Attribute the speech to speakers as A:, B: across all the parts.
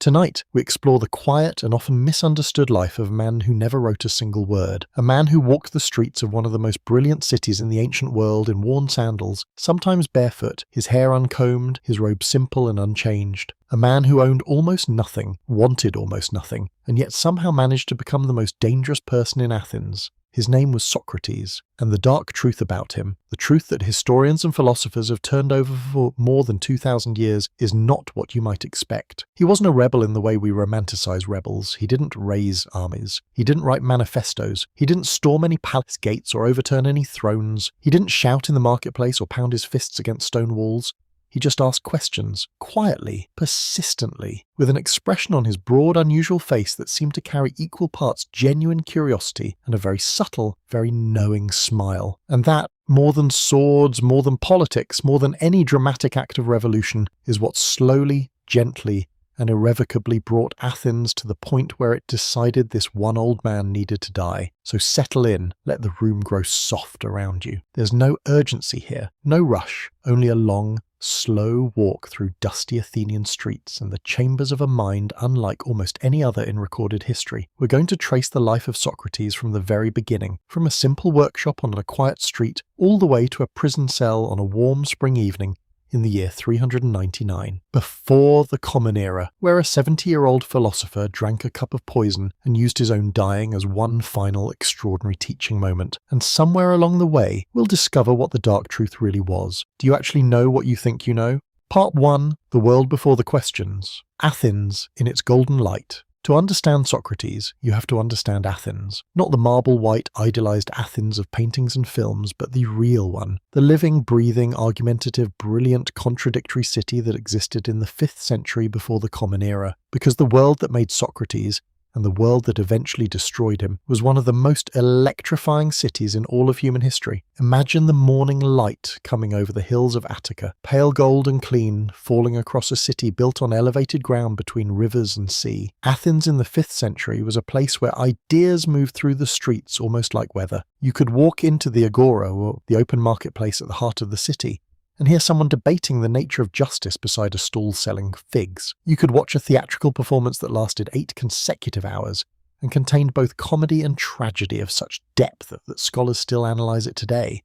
A: Tonight, we explore the quiet and often misunderstood life of a man who never wrote a single word, a man who walked the streets of one of the most brilliant cities in the ancient world in worn sandals, sometimes barefoot, his hair uncombed, his robe simple and unchanged. A man who owned almost nothing, wanted almost nothing, and yet somehow managed to become the most dangerous person in Athens. His name was Socrates, and the dark truth about him, the truth that historians and philosophers have turned over for more than 2,000 years, is not what you might expect. He wasn't a rebel in the way we romanticize rebels. He didn't raise armies. He didn't write manifestos. He didn't storm any palace gates or overturn any thrones. He didn't shout in the marketplace or pound his fists against stone walls. He just asked questions, quietly, persistently, with an expression on his broad, unusual face that seemed to carry equal parts genuine curiosity and a very subtle, very knowing smile. And that, more than swords, more than politics, more than any dramatic act of revolution, is what slowly, gently, and irrevocably brought Athens to the point where it decided this one old man needed to die. So settle in, let the room grow soft around you. There's no urgency here, no rush, only a long, slow walk through dusty Athenian streets and the chambers of a mind unlike almost any other in recorded history. We're going to trace the life of Socrates from the very beginning, from a simple workshop on a quiet street, all the way to a prison cell on a warm spring evening in the year 399, before the Common Era, where a 70-year-old philosopher drank a cup of poison and used his own dying as one final extraordinary teaching moment. And somewhere along the way, we'll discover what the dark truth really was. Do you actually know what you think you know? Part 1, The World Before the Questions. Athens in its golden light. To understand Socrates, you have to understand Athens. Not the marble-white, idealized Athens of paintings and films, but the real one. The living, breathing, argumentative, brilliant, contradictory city that existed in the 5th century before the Common Era. Because the world that made Socrates, and the world that eventually destroyed him, was one of the most electrifying cities in all of human history. Imagine the morning light coming over the hills of Attica, pale gold and clean, falling across a city built on elevated ground between rivers and sea. Athens in the 5th century was a place where ideas moved through the streets almost like weather. You could walk into the agora, or the open marketplace at the heart of the city, and hear someone debating the nature of justice beside a stall selling figs. You could watch a theatrical performance that lasted 8 consecutive hours and contained both comedy and tragedy of such depth that scholars still analyze it today.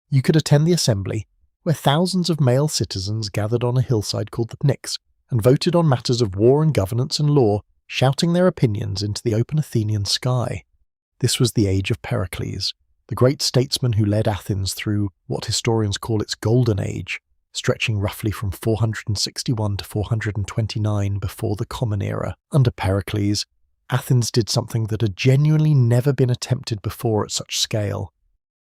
A: You could attend the assembly, where thousands of male citizens gathered on a hillside called the Pnyx and voted on matters of war and governance and law, shouting their opinions into the open Athenian sky. This was the age of Pericles, the great statesman who led Athens through what historians call its golden age, stretching roughly from 461 to 429 before the Common Era. Under Pericles, Athens did something that had genuinely never been attempted before at such scale.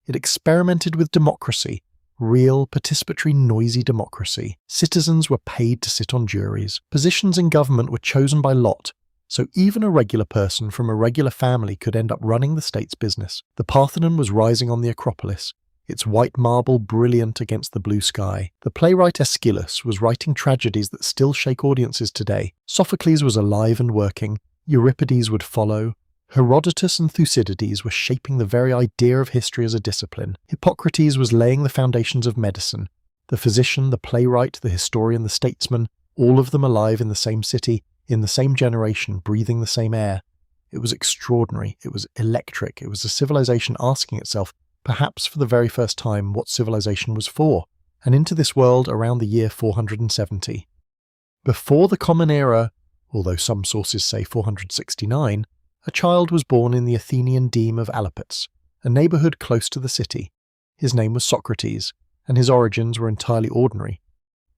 A: It experimented with democracy, real, participatory, noisy democracy. Citizens were paid to sit on juries. Positions in government were chosen by lot, so even a regular person from a regular family could end up running the state's business. The Parthenon was rising on the Acropolis, its white marble brilliant against the blue sky. The playwright Aeschylus was writing tragedies that still shake audiences today. Sophocles was alive and working. Euripides would follow. Herodotus and Thucydides were shaping the very idea of history as a discipline. Hippocrates was laying the foundations of medicine. The physician, the playwright, the historian, the statesman, all of them alive in the same city, in the same generation, breathing the same air. It was extraordinary. It was electric. It was a civilization asking itself, perhaps for the very first time, what civilization was for, and into this world around the year 470. Before the Common Era, although some sources say 469, a child was born in the Athenian deme of Alapets, a neighborhood close to the city. His name was Socrates, and his origins were entirely ordinary.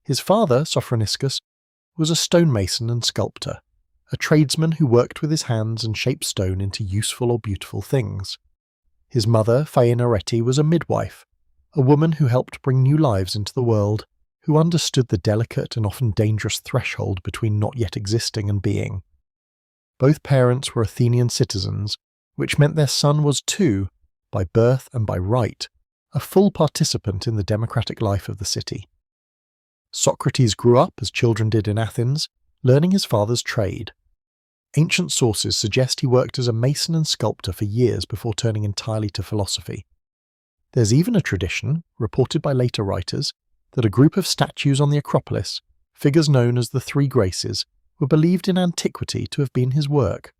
A: His father, Sophroniscus, was a stonemason and sculptor, a tradesman who worked with his hands and shaped stone into useful or beautiful things. His mother, Phainarete, was a midwife, a woman who helped bring new lives into the world, who understood the delicate and often dangerous threshold between not yet existing and being. Both parents were Athenian citizens, which meant their son was too, by birth and by right, a full participant in the democratic life of the city. Socrates grew up, as children did in Athens, learning his father's trade. Ancient sources suggest he worked as a mason and sculptor for years before turning entirely to philosophy. There's even a tradition, reported by later writers, that a group of statues on the Acropolis, figures known as the Three Graces, were believed in antiquity to have been his work.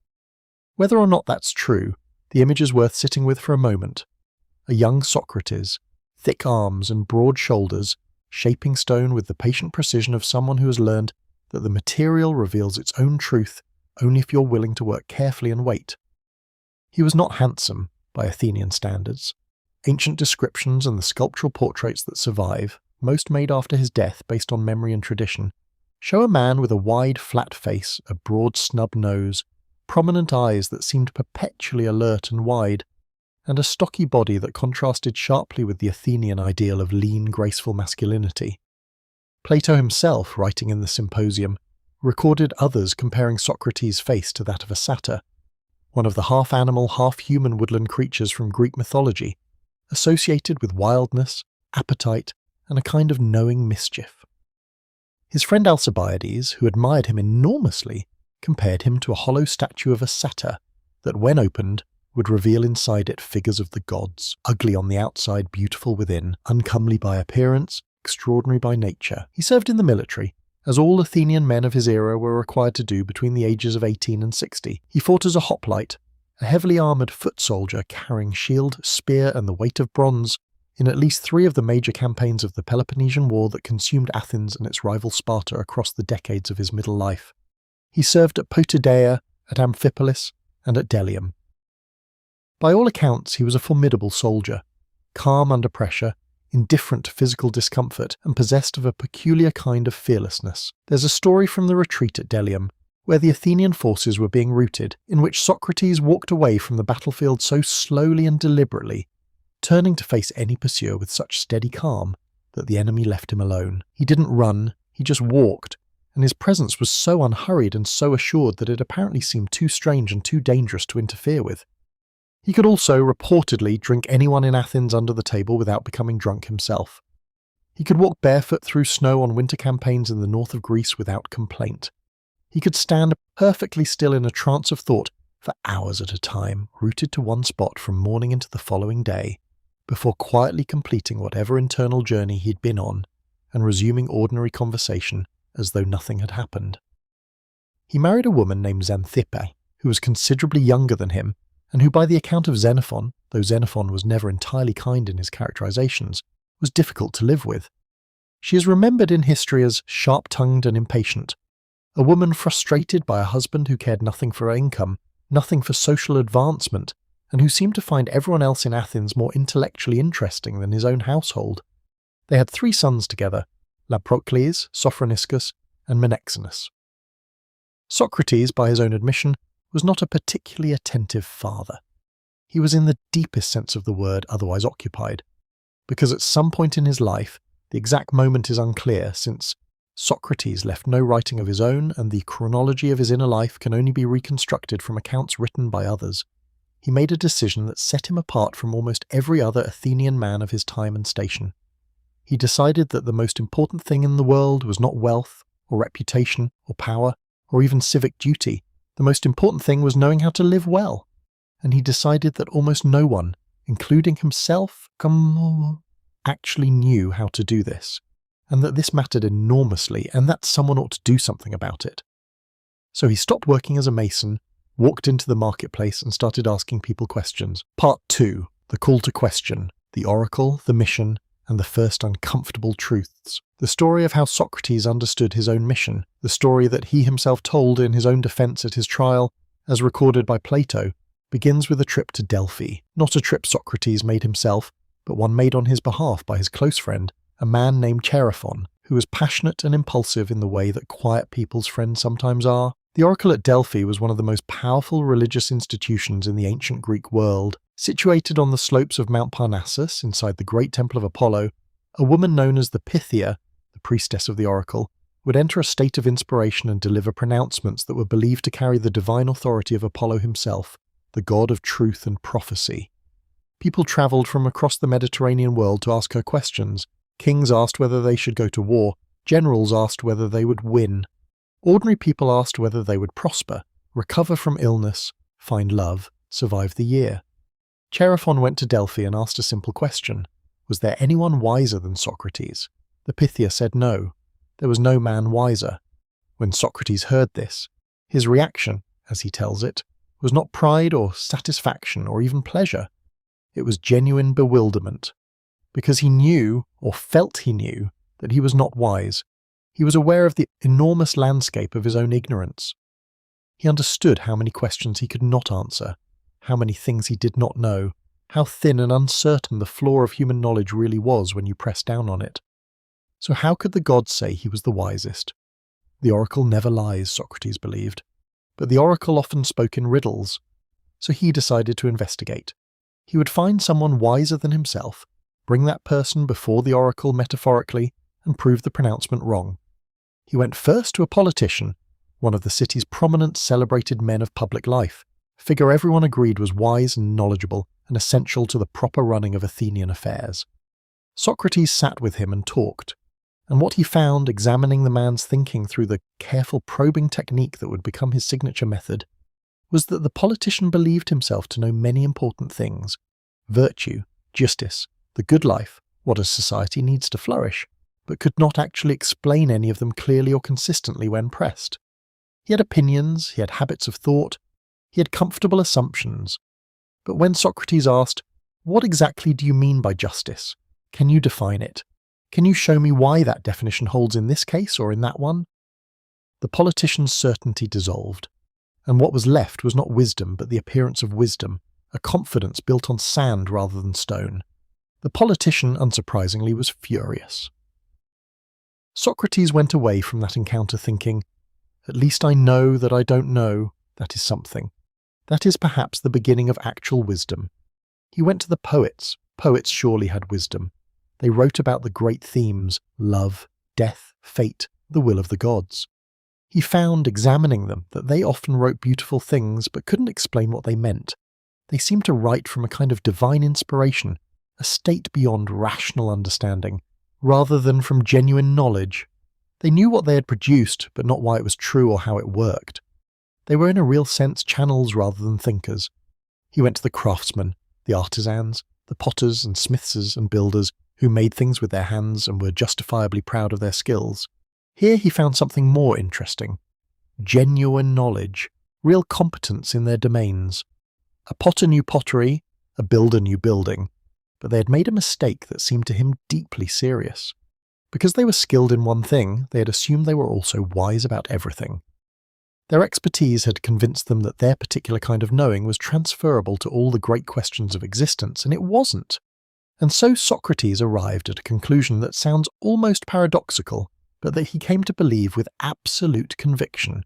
A: Whether or not that's true, the image is worth sitting with for a moment. A young Socrates, thick arms and broad shoulders, shaping stone with the patient precision of someone who has learned that the material reveals its own truth only if you're willing to work carefully and wait. He was not handsome, by Athenian standards. Ancient descriptions and the sculptural portraits that survive, most made after his death based on memory and tradition, show a man with a wide, flat face, a broad, snub nose, prominent eyes that seemed perpetually alert and wide, and a stocky body that contrasted sharply with the Athenian ideal of lean, graceful masculinity. Plato himself, writing in the Symposium, recorded others comparing Socrates' face to that of a satyr, one of the half-animal, half-human woodland creatures from Greek mythology, associated with wildness, appetite, and a kind of knowing mischief. His friend Alcibiades, who admired him enormously, compared him to a hollow statue of a satyr that, when opened, would reveal inside it figures of the gods, ugly on the outside, beautiful within, uncomely by appearance, extraordinary by nature. He served in the military, as all Athenian men of his era were required to do between the ages of 18 and 60. He fought as a hoplite, a heavily armoured foot soldier carrying shield, spear and the weight of bronze, in at least 3 of the major campaigns of the Peloponnesian War that consumed Athens and its rival Sparta across the decades of his middle life. He served at Potidaea, at Amphipolis, and at Delium. By all accounts, he was a formidable soldier, calm under pressure, indifferent to physical discomfort, and possessed of a peculiar kind of fearlessness. There's a story from the retreat at Delium, where the Athenian forces were being routed, in which Socrates walked away from the battlefield so slowly and deliberately, turning to face any pursuer with such steady calm that the enemy left him alone. He didn't run, he just walked, and his presence was so unhurried and so assured that it apparently seemed too strange and too dangerous to interfere with. He could also, reportedly, drink anyone in Athens under the table without becoming drunk himself. He could walk barefoot through snow on winter campaigns in the north of Greece without complaint. He could stand perfectly still in a trance of thought for hours at a time, rooted to one spot from morning into the following day, before quietly completing whatever internal journey he'd been on and resuming ordinary conversation as though nothing had happened. He married a woman named Xanthippe, who was considerably younger than him, and who by the account of Xenophon, though Xenophon was never entirely kind in his characterizations, was difficult to live with. She is remembered in history as sharp-tongued and impatient, a woman frustrated by a husband who cared nothing for her income, nothing for social advancement, and who seemed to find everyone else in Athens more intellectually interesting than his own household. They had 3 sons together, Laprocles, Sophroniscus, and Menexenus. Socrates, by his own admission, was not a particularly attentive father. He was in the deepest sense of the word otherwise occupied, because at some point in his life, the exact moment is unclear since Socrates left no writing of his own and the chronology of his inner life can only be reconstructed from accounts written by others. He made a decision that set him apart from almost every other Athenian man of his time and station. He decided that the most important thing in the world was not wealth, or reputation, or power, or even civic duty. The most important thing was knowing how to live well, and he decided that almost no one, including himself, actually knew how to do this, and that this mattered enormously, and that someone ought to do something about it. So he stopped working as a mason, walked into the marketplace, and started asking people questions. Part 2, the call to question, the oracle, the mission, and the first uncomfortable truths. The story of how Socrates understood his own mission, the story that he himself told in his own defense at his trial, as recorded by Plato, begins with a trip to Delphi. Not a trip Socrates made himself, but one made on his behalf by his close friend, a man named Chaerephon, who was passionate and impulsive in the way that quiet people's friends sometimes are. The oracle at Delphi was one of the most powerful religious institutions in the ancient Greek world. Situated on the slopes of Mount Parnassus, inside the great temple of Apollo, a woman known as the Pythia, the priestess of the oracle, would enter a state of inspiration and deliver pronouncements that were believed to carry the divine authority of Apollo himself, the god of truth and prophecy. People travelled from across the Mediterranean world to ask her questions. Kings asked whether they should go to war, generals asked whether they would win. Ordinary people asked whether they would prosper, recover from illness, find love, survive the year. Chaerephon went to Delphi and asked a simple question. Was there anyone wiser than Socrates? The Pythia said no. There was no man wiser. When Socrates heard this, his reaction, as he tells it, was not pride or satisfaction or even pleasure. It was genuine bewilderment, because he knew, or felt he knew, that he was not wise. He was aware of the enormous landscape of his own ignorance. He understood how many questions he could not answer, how many things he did not know, how thin and uncertain the floor of human knowledge really was when you pressed down on it. So how could the gods say he was the wisest? The oracle never lies, Socrates believed, but the oracle often spoke in riddles, so he decided to investigate. He would find someone wiser than himself, bring that person before the oracle metaphorically, and prove the pronouncement wrong. He went first to a politician, one of the city's prominent celebrated men of public life, a figure everyone agreed was wise and knowledgeable and essential to the proper running of Athenian affairs. Socrates sat with him and talked, and what he found examining the man's thinking through the careful probing technique that would become his signature method was that the politician believed himself to know many important things: virtue, justice, the good life, what a society needs to flourish, but could not actually explain any of them clearly or consistently when pressed. He had opinions, he had habits of thought, he had comfortable assumptions. But when Socrates asked, "What exactly do you mean by justice? Can you define it? Can you show me why that definition holds in this case or in that one?" The politician's certainty dissolved, and what was left was not wisdom but the appearance of wisdom, a confidence built on sand rather than stone. The politician, unsurprisingly, was furious. Socrates went away from that encounter thinking, "At least I know that I don't know. That is something. That is perhaps the beginning of actual wisdom." He went to the poets. Poets surely had wisdom. They wrote about the great themes: love, death, fate, the will of the gods. He found, examining them, that they often wrote beautiful things but couldn't explain what they meant. They seemed to write from a kind of divine inspiration, a state beyond rational understanding, rather than from genuine knowledge. They knew what they had produced, but not why it was true or how it worked. They were in a real sense channels rather than thinkers. He went to the craftsmen, the artisans, the potters and smiths and builders who made things with their hands and were justifiably proud of their skills. Here he found something more interesting: genuine knowledge, real competence in their domains. A potter knew pottery, a builder knew building, but they had made a mistake that seemed to him deeply serious. Because they were skilled in one thing, they had assumed they were also wise about everything. Their expertise had convinced them that their particular kind of knowing was transferable to all the great questions of existence, and it wasn't. And so Socrates arrived at a conclusion that sounds almost paradoxical, but that he came to believe with absolute conviction.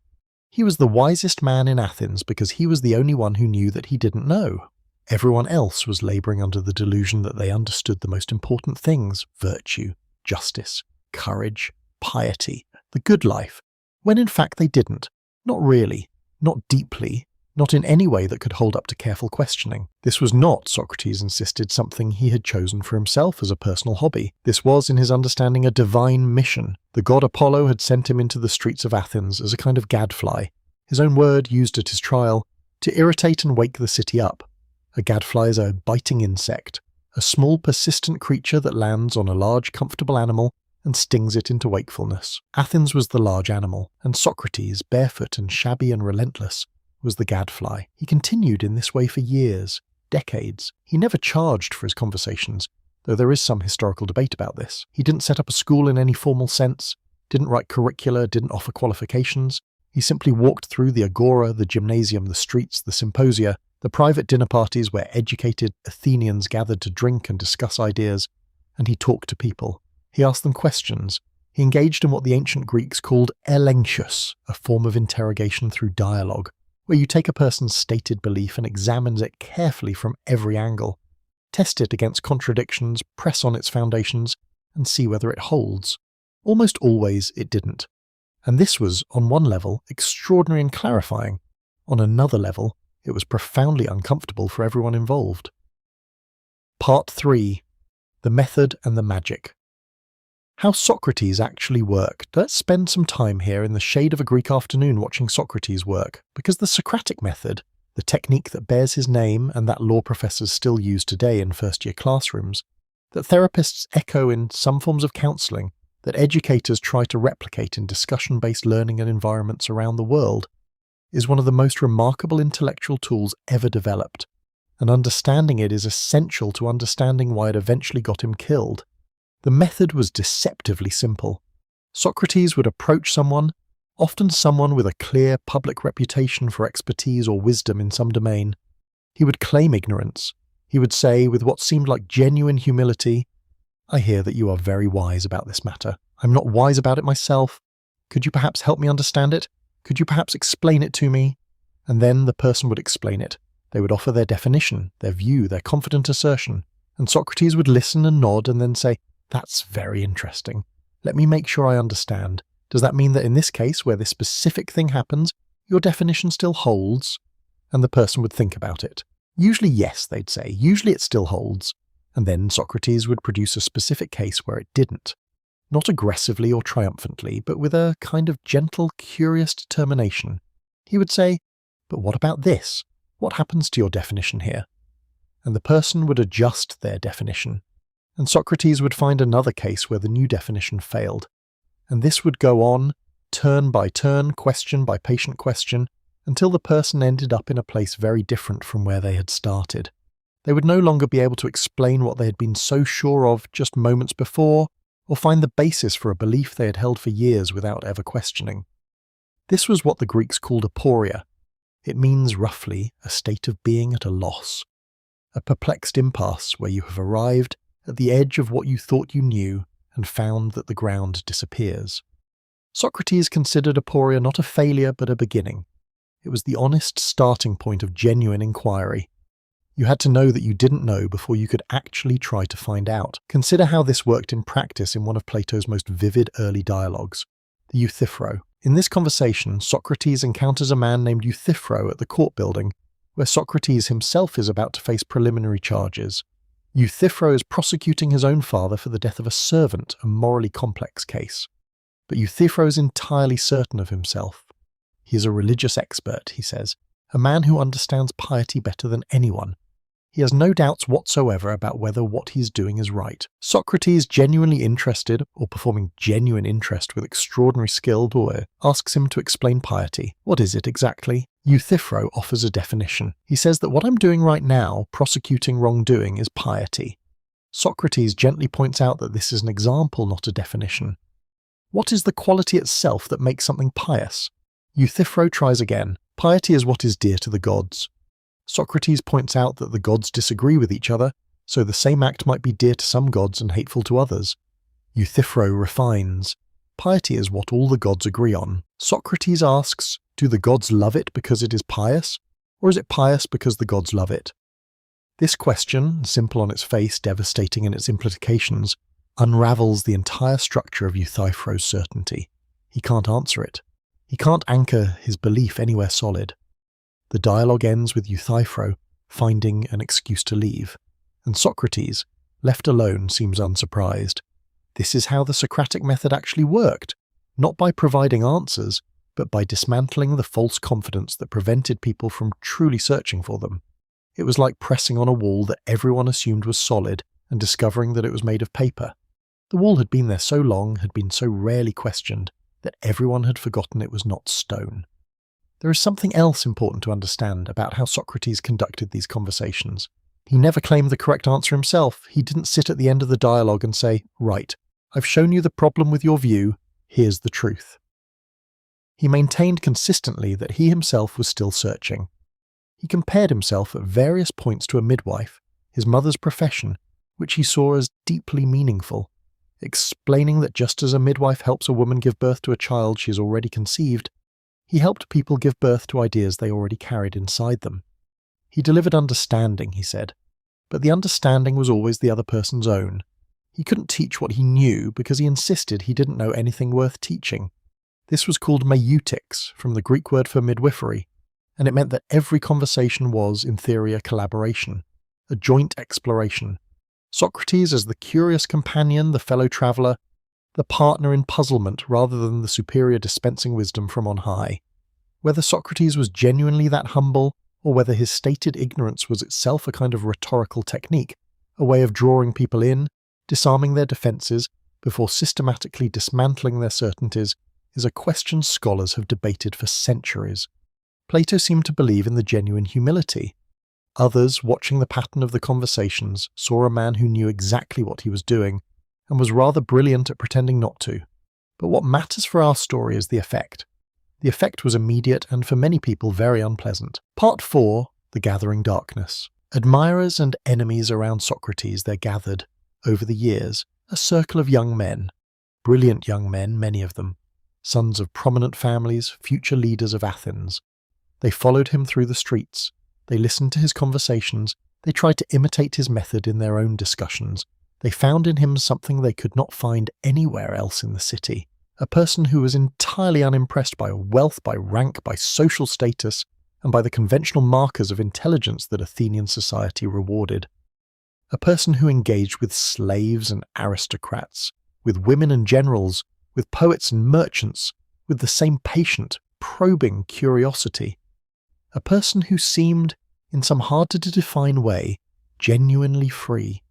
A: He was the wisest man in Athens because he was the only one who knew that he didn't know. Everyone else was labouring under the delusion that they understood the most important things: virtue, justice, courage, piety, the good life, when in fact they didn't. Not really, not deeply, not in any way that could hold up to careful questioning. This was not, Socrates insisted, something he had chosen for himself as a personal hobby. This was, in his understanding, a divine mission. The god Apollo had sent him into the streets of Athens as a kind of gadfly, his own word used at his trial, to irritate and wake the city up. A gadfly is a biting insect, a small persistent creature that lands on a large comfortable animal and stings it into wakefulness. Athens was the large animal, and Socrates, barefoot and shabby and relentless, was the gadfly. He continued in this way for years, decades. He never charged for his conversations, though there is some historical debate about this. He didn't set up a school in any formal sense, didn't write curricula, didn't offer qualifications. He simply walked through the agora, the gymnasium, the streets, the symposia, the private dinner parties where educated Athenians gathered to drink and discuss ideas, and he talked to people. He asked them questions. He engaged in what the ancient Greeks called elenchus, a form of interrogation through dialogue, where you take a person's stated belief and examine it carefully from every angle, test it against contradictions, press on its foundations, and see whether it holds. Almost always it didn't. And this was, on one level, extraordinary and clarifying. On another level, it was profoundly uncomfortable for everyone involved. Part 3. The Method and the Magic. How Socrates actually worked. Let's spend some time here in the shade of a Greek afternoon watching Socrates work, because the Socratic method, the technique that bears his name and that law professors still use today in first-year classrooms, that therapists echo in some forms of counselling, that educators try to replicate in discussion-based learning and environments around the world, is one of the most remarkable intellectual tools ever developed, and understanding it is essential to understanding why it eventually got him killed. The method was deceptively simple. Socrates would approach someone, often someone with a clear public reputation for expertise or wisdom in some domain. He would claim ignorance. He would say, with what seemed like genuine humility, "I hear that you are very wise about this matter. I'm not wise about it myself. Could you perhaps help me understand it? Could you perhaps explain it to me?" And then the person would explain it. They would offer their definition, their view, their confident assertion. And Socrates would listen and nod and then say, "That's very interesting. Let me make sure I understand. Does that mean that in this case, where this specific thing happens, your definition still holds?" And the person would think about it. Usually yes, they'd say. Usually it still holds. And then Socrates would produce a specific case where it didn't. Not aggressively or triumphantly, but with a kind of gentle, curious determination. He would say, "But what about this? What happens to your definition here?" And the person would adjust their definition. And Socrates would find another case where the new definition failed. And this would go on, turn by turn, question by patient question, until the person ended up in a place very different from where they had started. They would no longer be able to explain what they had been so sure of just moments before, or find the basis for a belief they had held for years without ever questioning. This was what the Greeks called aporia. It means, roughly, a state of being at a loss. A perplexed impasse where you have arrived at the edge of what you thought you knew and found that the ground disappears. Socrates considered aporia not a failure but a beginning. It was the honest starting point of genuine inquiry. You had to know that you didn't know before you could actually try to find out. Consider how this worked in practice in one of Plato's most vivid early dialogues, the Euthyphro. In this conversation, Socrates encounters a man named Euthyphro at the court building, where Socrates himself is about to face preliminary charges. Euthyphro is prosecuting his own father for the death of a servant, a morally complex case. But Euthyphro is entirely certain of himself. He is a religious expert, he says, a man who understands piety better than anyone. He has no doubts whatsoever about whether what he's doing is right. Socrates, genuinely interested, or performing genuine interest with extraordinary skill, asks him to explain piety. What is it exactly? Euthyphro offers a definition. He says that what I'm doing right now, prosecuting wrongdoing, is piety. Socrates gently points out that this is an example, not a definition. What is the quality itself that makes something pious? Euthyphro tries again. Piety is what is dear to the gods. Socrates points out that the gods disagree with each other, so the same act might be dear to some gods and hateful to others. Euthyphro refines. Piety is what all the gods agree on. Socrates asks, do the gods love it because it is pious, or is it pious because the gods love it? This question, simple on its face, devastating in its implications, unravels the entire structure of Euthyphro's certainty. He can't answer it. He can't anchor his belief anywhere solid. The dialogue ends with Euthyphro finding an excuse to leave, and Socrates, left alone, seems unsurprised. This is how the Socratic method actually worked, not by providing answers, but by dismantling the false confidence that prevented people from truly searching for them. It was like pressing on a wall that everyone assumed was solid and discovering that it was made of paper. The wall had been there so long, had been so rarely questioned, that everyone had forgotten it was not stone. There is something else important to understand about how Socrates conducted these conversations. He never claimed the correct answer himself. He didn't sit at the end of the dialogue and say, "Right, I've shown you the problem with your view, here's the truth." He maintained consistently that he himself was still searching. He compared himself at various points to a midwife, his mother's profession, which he saw as deeply meaningful, explaining that just as a midwife helps a woman give birth to a child she has already conceived, he helped people give birth to ideas they already carried inside them. He delivered understanding, he said, but the understanding was always the other person's own. He couldn't teach what he knew because he insisted he didn't know anything worth teaching. This was called meutics, from the Greek word for midwifery, and it meant that every conversation was, in theory, a collaboration, a joint exploration. Socrates as the curious companion, the fellow traveller, the partner in puzzlement rather than the superior dispensing wisdom from on high. Whether Socrates was genuinely that humble, or whether his stated ignorance was itself a kind of rhetorical technique, a way of drawing people in, disarming their defences, before systematically dismantling their certainties is a question scholars have debated for centuries. Plato seemed to believe in the genuine humility. Others, watching the pattern of the conversations, saw a man who knew exactly what he was doing and was rather brilliant at pretending not to. But what matters for our story is the effect. The effect was immediate and for many people very unpleasant. Part 4, The Gathering Darkness. Admirers and enemies around Socrates there gathered, over the years, a circle of young men. Brilliant young men, many of them. Sons of prominent families, future leaders of Athens. They followed him through the streets. They listened to his conversations. They tried to imitate his method in their own discussions. They found in him something they could not find anywhere else in the city. A person who was entirely unimpressed by wealth, by rank, by social status, and by the conventional markers of intelligence that Athenian society rewarded. A person who engaged with slaves and aristocrats, with women and generals, with poets and merchants, with the same patient, probing curiosity. A person who seemed, in some hard-to-define way, genuinely free.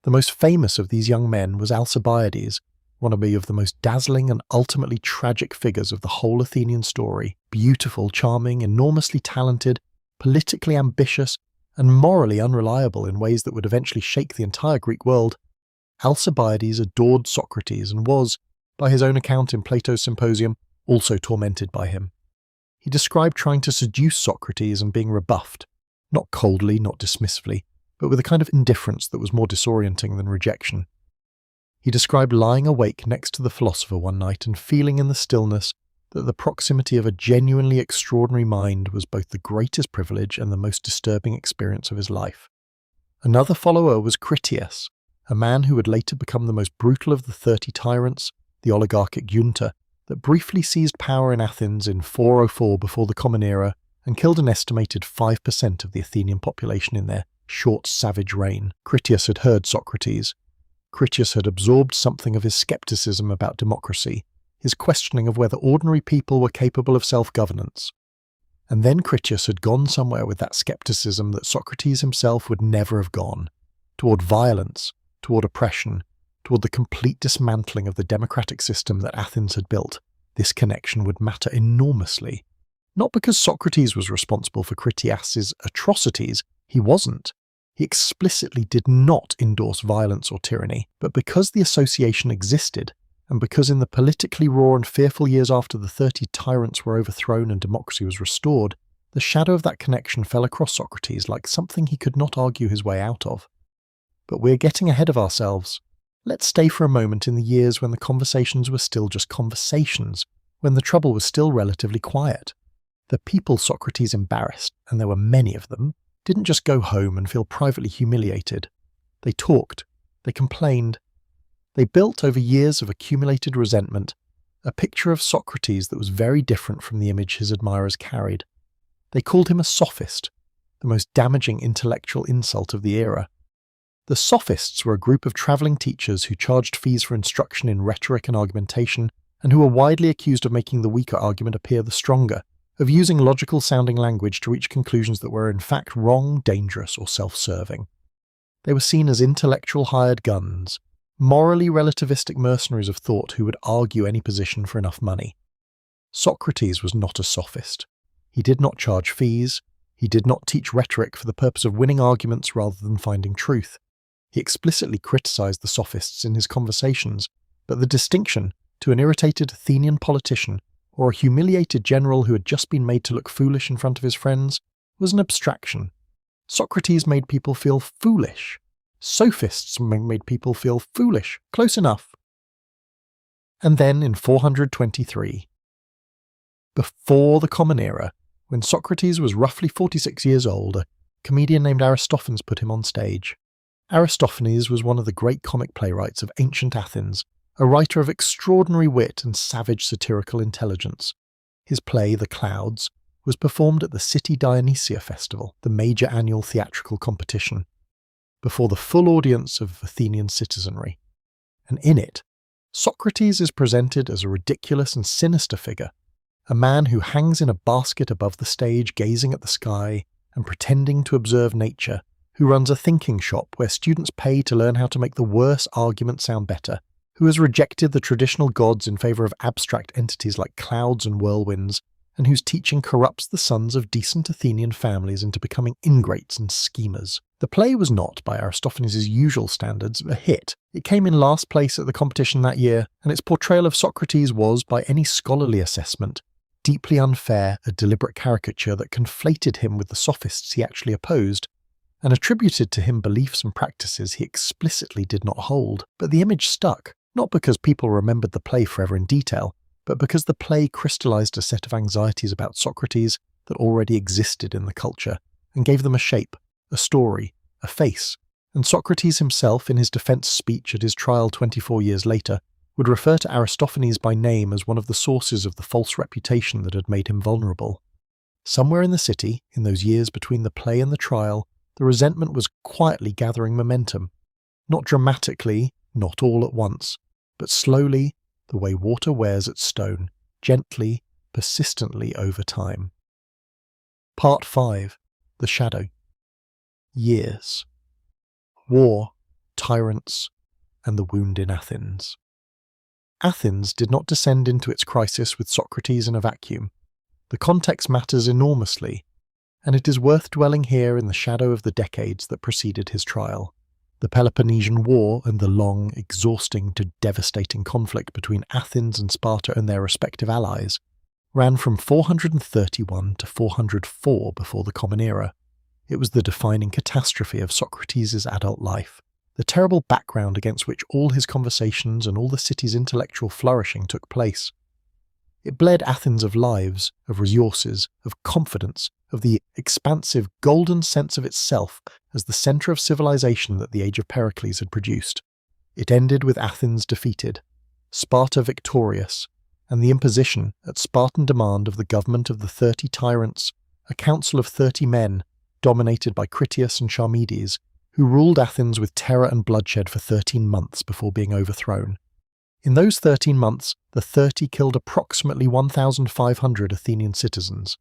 A: The most famous of these young men was Alcibiades, one of the most dazzling and ultimately tragic figures of the whole Athenian story. Beautiful, charming, enormously talented, politically ambitious, and morally unreliable in ways that would eventually shake the entire Greek world, Alcibiades adored Socrates and was, by his own account in Plato's Symposium, also tormented by him. He described trying to seduce Socrates and being rebuffed, not coldly, not dismissively, but with a kind of indifference that was more disorienting than rejection. He described lying awake next to the philosopher one night and feeling in the stillness that the proximity of a genuinely extraordinary mind was both the greatest privilege and the most disturbing experience of his life. Another follower was Critias, a man who would later become the most brutal of the 30 tyrants, the oligarchic junta, that briefly seized power in Athens in 404 before the Common Era and killed an estimated 5% of the Athenian population in their short, savage reign. Critias had heard Socrates. Critias had absorbed something of his skepticism about democracy, his questioning of whether ordinary people were capable of self-governance. And then Critias had gone somewhere with that skepticism that Socrates himself would never have gone, toward violence, toward oppression, toward the complete dismantling of the democratic system that Athens had built. This connection would matter enormously. Not because Socrates was responsible for Critias's atrocities, he wasn't. He explicitly did not endorse violence or tyranny, but because the association existed, and because in the politically raw and fearful years after the 30 tyrants were overthrown and democracy was restored, the shadow of that connection fell across Socrates like something he could not argue his way out of. But we're getting ahead of ourselves. Let's stay for a moment in the years when the conversations were still just conversations, when the trouble was still relatively quiet. The people Socrates embarrassed, and there were many of them, didn't just go home and feel privately humiliated. They talked, they complained. They built, over years of accumulated resentment, a picture of Socrates that was very different from the image his admirers carried. They called him a sophist, the most damaging intellectual insult of the era. The sophists were a group of travelling teachers who charged fees for instruction in rhetoric and argumentation, and who were widely accused of making the weaker argument appear the stronger, of using logical-sounding language to reach conclusions that were in fact wrong, dangerous, or self-serving. They were seen as intellectual hired guns, morally relativistic mercenaries of thought who would argue any position for enough money. Socrates was not a sophist. He did not charge fees. He did not teach rhetoric for the purpose of winning arguments rather than finding truth. He explicitly criticized the sophists in his conversations, but the distinction, to an irritated Athenian politician, or a humiliated general who had just been made to look foolish in front of his friends, was an abstraction. Socrates made people feel foolish. Sophists made people feel foolish. Close enough. And then in 423, before the Common Era, when Socrates was roughly 46 years old, a comedian named Aristophanes put him on stage. Aristophanes was one of the great comic playwrights of ancient Athens, a writer of extraordinary wit and savage satirical intelligence. His play, The Clouds, was performed at the City Dionysia Festival, the major annual theatrical competition, before the full audience of Athenian citizenry. And in it, Socrates is presented as a ridiculous and sinister figure, a man who hangs in a basket above the stage gazing at the sky and pretending to observe nature, who runs a thinking shop where students pay to learn how to make the worse argument sound better, who has rejected the traditional gods in favour of abstract entities like clouds and whirlwinds, and whose teaching corrupts the sons of decent Athenian families into becoming ingrates and schemers. The play was not, by Aristophanes' usual standards, a hit. It came in last place at the competition that year, and its portrayal of Socrates was, by any scholarly assessment, deeply unfair, a deliberate caricature that conflated him with the sophists he actually opposed, and attributed to him beliefs and practices he explicitly did not hold. But the image stuck, not because people remembered the play forever in detail, but because the play crystallized a set of anxieties about Socrates that already existed in the culture, and gave them a shape, a story, a face. And Socrates himself, in his defense speech at his trial 24 years later, would refer to Aristophanes by name as one of the sources of the false reputation that had made him vulnerable. Somewhere in the city, in those years between the play and the trial, the resentment was quietly gathering momentum. Not dramatically, not all at once, but slowly, the way water wears at stone, gently, persistently over time. Part 5. The Shadow. Years. War, tyrants, and the wound in Athens. Athens did not descend into its crisis with Socrates in a vacuum. The context matters enormously, and it is worth dwelling here in the shadow of the decades that preceded his trial. The Peloponnesian War and the long, exhausting to devastating conflict between Athens and Sparta and their respective allies ran from 431 to 404 before the Common Era. It was the defining catastrophe of Socrates' adult life, the terrible background against which all his conversations and all the city's intellectual flourishing took place. It bled Athens of lives, of resources, of confidence, of the expansive, golden sense of itself as the centre of civilization that the age of Pericles had produced. It ended with Athens defeated, Sparta victorious, and the imposition, at Spartan demand, of the government of the 30 tyrants, a council of 30 men, dominated by Critias and Charmides, who ruled Athens with terror and bloodshed for 13 months before being overthrown. In those 13 months, the 30 killed approximately 1,500 Athenian citizens.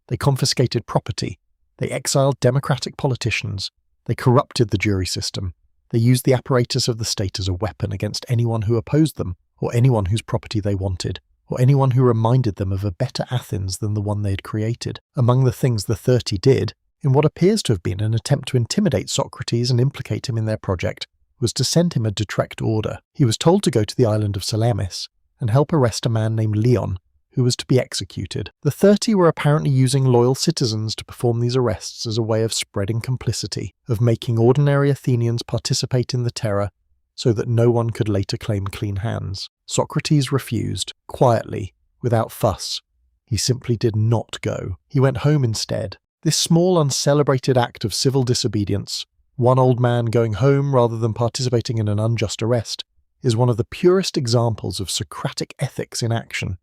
A: They confiscated property, they exiled democratic politicians, they corrupted the jury system, they used the apparatus of the state as a weapon against anyone who opposed them, or anyone whose property they wanted, or anyone who reminded them of a better Athens than the one they had created. Among the things the 30 did, in what appears to have been an attempt to intimidate Socrates and implicate him in their project, was to send him a direct order. He was told to go to the island of Salamis and help arrest a man named Leon, who was to be executed. The 30 were apparently using loyal citizens to perform these arrests as a way of spreading complicity, of making ordinary Athenians participate in the terror so that no one could later claim clean hands. Socrates refused, quietly, without fuss. He simply did not go. He went home instead. This small, uncelebrated act of civil disobedience, one old man going home rather than participating in an unjust arrest, is one of the purest examples of Socratic ethics in action.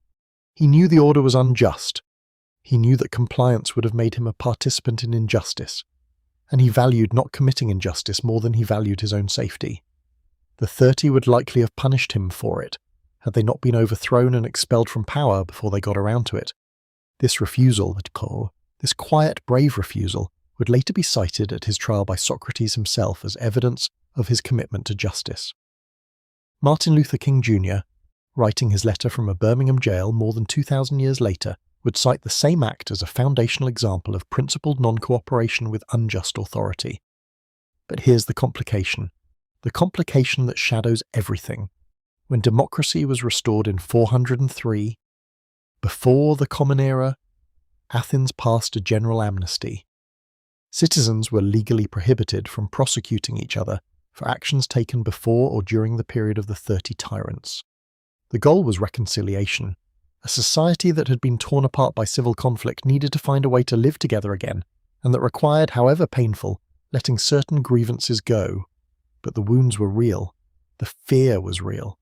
A: He knew the order was unjust. He knew that compliance would have made him a participant in injustice, and he valued not committing injustice more than he valued his own safety. The 30 would likely have punished him for it, had they not been overthrown and expelled from power before they got around to it. This refusal, this quiet, brave refusal, would later be cited at his trial by Socrates himself as evidence of his commitment to justice. Martin Luther King Jr., writing his letter from a Birmingham jail more than 2,000 years later, would cite the same act as a foundational example of principled non-cooperation with unjust authority. But here's the complication that shadows everything. When democracy was restored in 403, before the Common Era, Athens passed a general amnesty. Citizens were legally prohibited from prosecuting each other for actions taken before or during the period of the 30 tyrants. The goal was reconciliation. A society that had been torn apart by civil conflict needed to find a way to live together again, and that required, however painful, letting certain grievances go. But the wounds were real. The fear was real.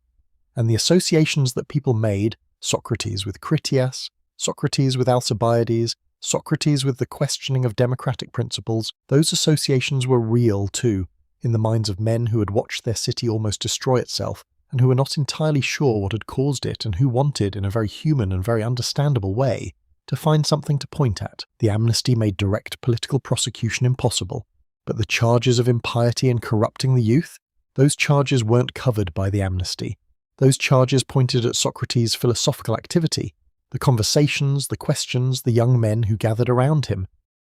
A: And the associations that people made, Socrates with Critias, Socrates with Alcibiades, Socrates with the questioning of democratic principles, those associations were real too, in the minds of men who had watched their city almost destroy itself, and who were not entirely sure what had caused it, and who wanted, in a very human and very understandable way, to find something to point at. The amnesty made direct political prosecution impossible, but the charges of impiety and corrupting the youth, those charges weren't covered by the amnesty. Those charges pointed at Socrates' philosophical activity, the conversations, the questions, the young men who gathered around him,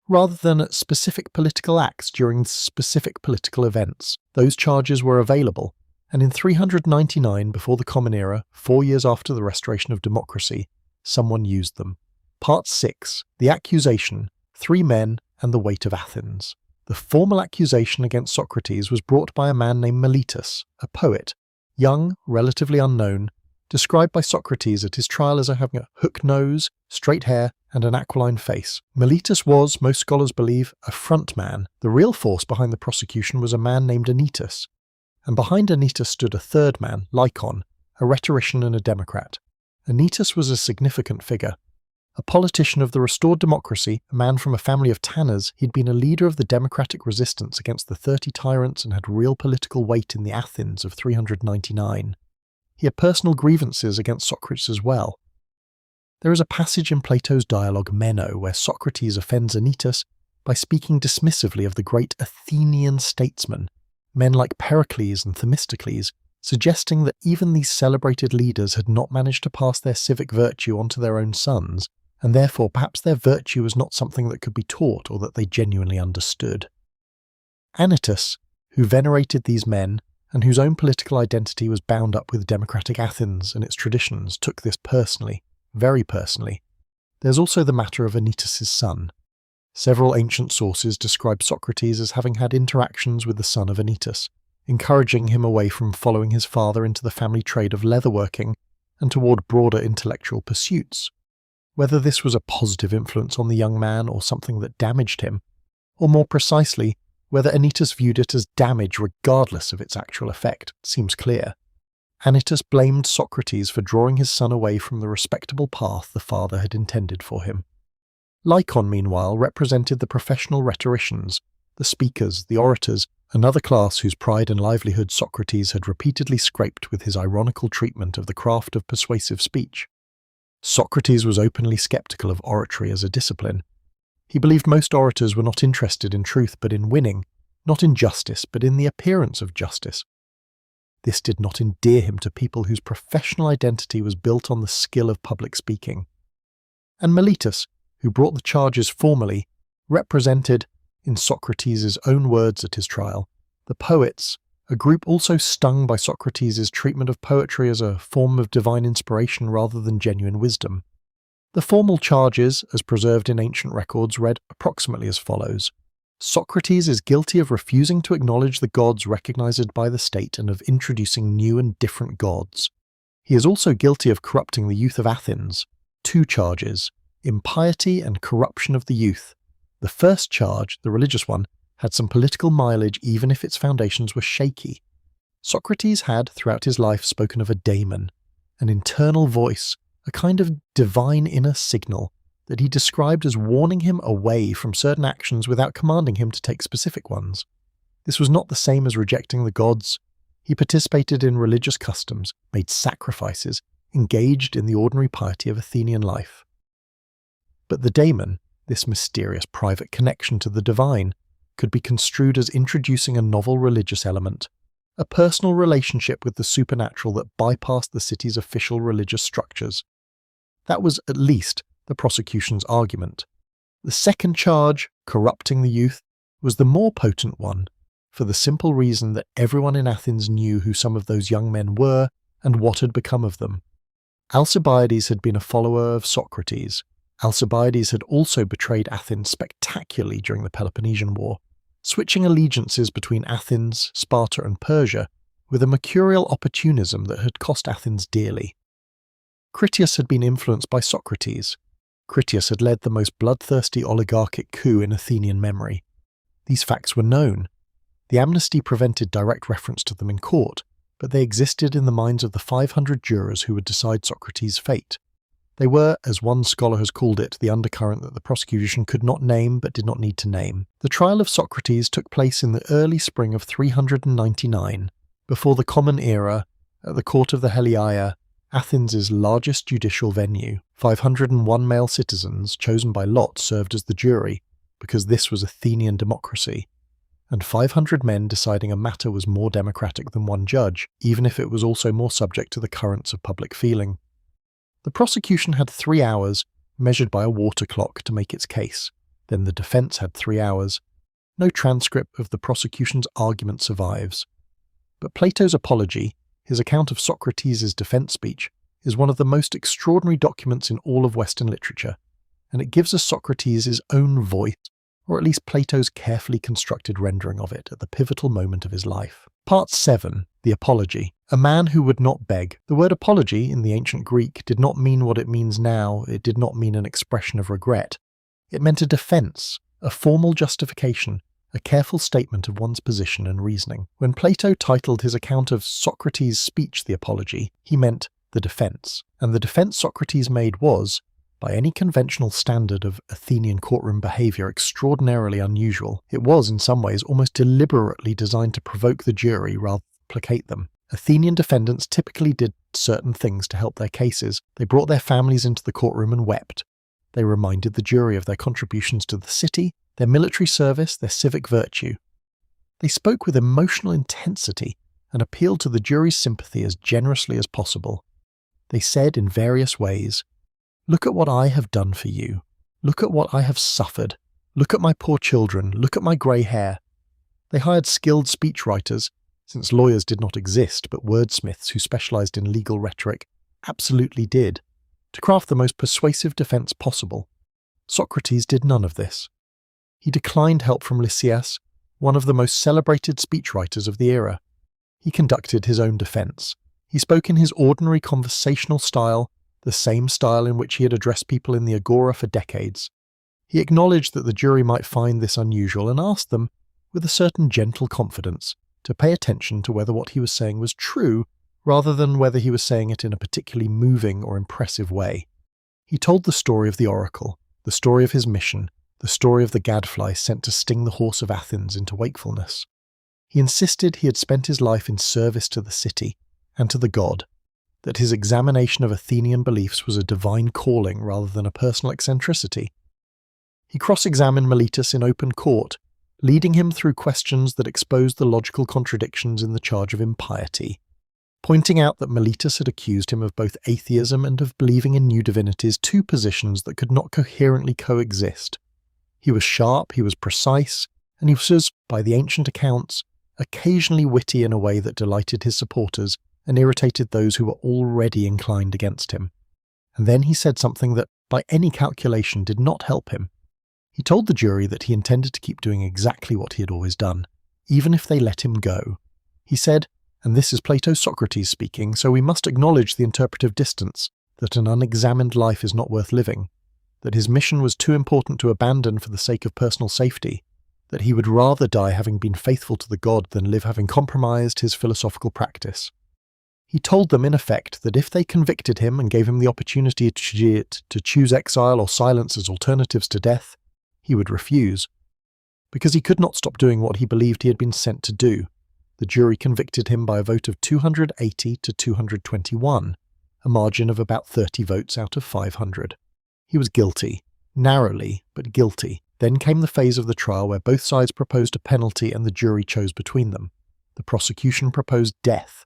A: rather than at specific political acts during specific political events. Those charges were available, and in 399 before the Common Era, 4 years after the restoration of democracy, someone used them. Part 6. The Accusation, 3 Men, and the Weight of Athens. The formal accusation against Socrates was brought by a man named Meletus, a poet, young, relatively unknown, described by Socrates at his trial as having a hook nose, straight hair, and an aquiline face. Meletus was, most scholars believe, a front man. The real force behind the prosecution was a man named Anytus, and behind Anytus stood a third man, Lycon, a rhetorician and a democrat. Anytus was a significant figure. A politician of the restored democracy, a man from a family of tanners, he'd been a leader of the democratic resistance against the 30 tyrants and had real political weight in the Athens of 399. He had personal grievances against Socrates as well. There is a passage in Plato's dialogue Meno where Socrates offends Anytus by speaking dismissively of the great Athenian statesmen, men like Pericles and Themistocles, suggesting that even these celebrated leaders had not managed to pass their civic virtue onto their own sons, and therefore perhaps their virtue was not something that could be taught or that they genuinely understood. Anytus, who venerated these men, and whose own political identity was bound up with democratic Athens and its traditions, took this personally, very personally. There's also the matter of Anytus's son. Several ancient sources describe Socrates as having had interactions with the son of Anytus, encouraging him away from following his father into the family trade of leatherworking and toward broader intellectual pursuits. Whether this was a positive influence on the young man or something that damaged him, or more precisely, whether Anytus viewed it as damage regardless of its actual effect, seems clear. Anytus blamed Socrates for drawing his son away from the respectable path the father had intended for him. Lycon, meanwhile, represented the professional rhetoricians, the speakers, the orators, another class whose pride and livelihood Socrates had repeatedly scraped with his ironical treatment of the craft of persuasive speech. Socrates was openly skeptical of oratory as a discipline. He believed most orators were not interested in truth but in winning, not in justice but in the appearance of justice. This did not endear him to people whose professional identity was built on the skill of public speaking. And Meletus, who brought the charges formally, represented, in Socrates' own words at his trial, the poets, a group also stung by Socrates' treatment of poetry as a form of divine inspiration rather than genuine wisdom. The formal charges, as preserved in ancient records, read approximately as follows. Socrates is guilty of refusing to acknowledge the gods recognized by the state and of introducing new and different gods. He is also guilty of corrupting the youth of Athens. 2 charges, impiety and corruption of the youth. The first charge, the religious one, had some political mileage even if its foundations were shaky. Socrates had, throughout his life, spoken of a daemon, an internal voice, a kind of divine inner signal that he described as warning him away from certain actions without commanding him to take specific ones. This was not the same as rejecting the gods. He participated in religious customs, made sacrifices, engaged in the ordinary piety of Athenian life. But the daemon, this mysterious private connection to the divine, could be construed as introducing a novel religious element, a personal relationship with the supernatural that bypassed the city's official religious structures. That was, at least, the prosecution's argument. The second charge, corrupting the youth, was the more potent one, for the simple reason that everyone in Athens knew who some of those young men were and what had become of them. Alcibiades had been a follower of Socrates. Alcibiades had also betrayed Athens spectacularly during the Peloponnesian War, switching allegiances between Athens, Sparta and Persia with a mercurial opportunism that had cost Athens dearly. Critias had been influenced by Socrates. Critias had led the most bloodthirsty oligarchic coup in Athenian memory. These facts were known. The amnesty prevented direct reference to them in court, but they existed in the minds of the 500 jurors who would decide Socrates' fate. They were, as one scholar has called it, the undercurrent that the prosecution could not name but did not need to name. The trial of Socrates took place in the early spring of 399, before the Common Era, at the court of the Heliaia, Athens' largest judicial venue. 501 male citizens, chosen by lot, served as the jury, because this was Athenian democracy. and 500 men deciding a matter was more democratic than one judge, even if it was also more subject to the currents of public feeling. The prosecution had 3 hours, measured by a water clock, to make its case. Then the defense had 3 hours. No transcript of the prosecution's argument survives. But Plato's apology, his account of Socrates' defense speech, is one of the most extraordinary documents in all of Western literature, and it gives us Socrates' own voice, or at least Plato's carefully constructed rendering of it at the pivotal moment of his life. Part 7. The Apology. A man who would not beg. The word apology in the ancient Greek did not mean what it means now. It did not mean an expression of regret. It meant a defense, a formal justification, a careful statement of one's position and reasoning. When Plato titled his account of Socrates' speech the Apology, he meant the defense. And the defense Socrates made was, by any conventional standard of Athenian courtroom behavior, extraordinarily unusual. It was, in some ways, almost deliberately designed to provoke the jury rather than placate them. Athenian defendants typically did certain things to help their cases. They brought their families into the courtroom and wept. They reminded the jury of their contributions to the city, their military service, their civic virtue. They spoke with emotional intensity and appealed to the jury's sympathy as generously as possible. They said in various ways, "Look at what I have done for you. Look at what I have suffered. Look at my poor children. Look at my grey hair." They hired skilled speechwriters, since lawyers did not exist, but wordsmiths who specialized in legal rhetoric absolutely did, to craft the most persuasive defense possible. Socrates did none of this. He declined help from Lysias, one of the most celebrated speechwriters of the era. He conducted his own defense. He spoke in his ordinary conversational style, the same style in which he had addressed people in the agora for decades. He acknowledged that the jury might find this unusual and asked them, with a certain gentle confidence, to pay attention to whether what he was saying was true, rather than whether he was saying it in a particularly moving or impressive way. He told the story of the oracle, the story of his mission, the story of the gadfly sent to sting the horse of Athens into wakefulness. He insisted he had spent his life in service to the city and to the god, that his examination of Athenian beliefs was a divine calling rather than a personal eccentricity. He cross-examined Miletus in open court, leading him through questions that exposed the logical contradictions in the charge of impiety, pointing out that Miletus had accused him of both atheism and of believing in new divinities, two positions that could not coherently coexist. He was sharp, he was precise, and he was, by the ancient accounts, occasionally witty in a way that delighted his supporters and irritated those who were already inclined against him. And then he said something that, by any calculation, did not help him. He told the jury that he intended to keep doing exactly what he had always done, even if they let him go. He said, and this is Plato's Socrates speaking, so we must acknowledge the interpretive distance, that an unexamined life is not worth living, that his mission was too important to abandon for the sake of personal safety, that he would rather die having been faithful to the god than live having compromised his philosophical practice. He told them, in effect, that if they convicted him and gave him the opportunity to choose exile or silence as alternatives to death, he would refuse. Because he could not stop doing what he believed he had been sent to do, the jury convicted him by a vote of 280 to 221, a margin of about 30 votes out of 500. He was guilty, narrowly, but guilty. Then came the phase of the trial where both sides proposed a penalty and the jury chose between them. The prosecution proposed death.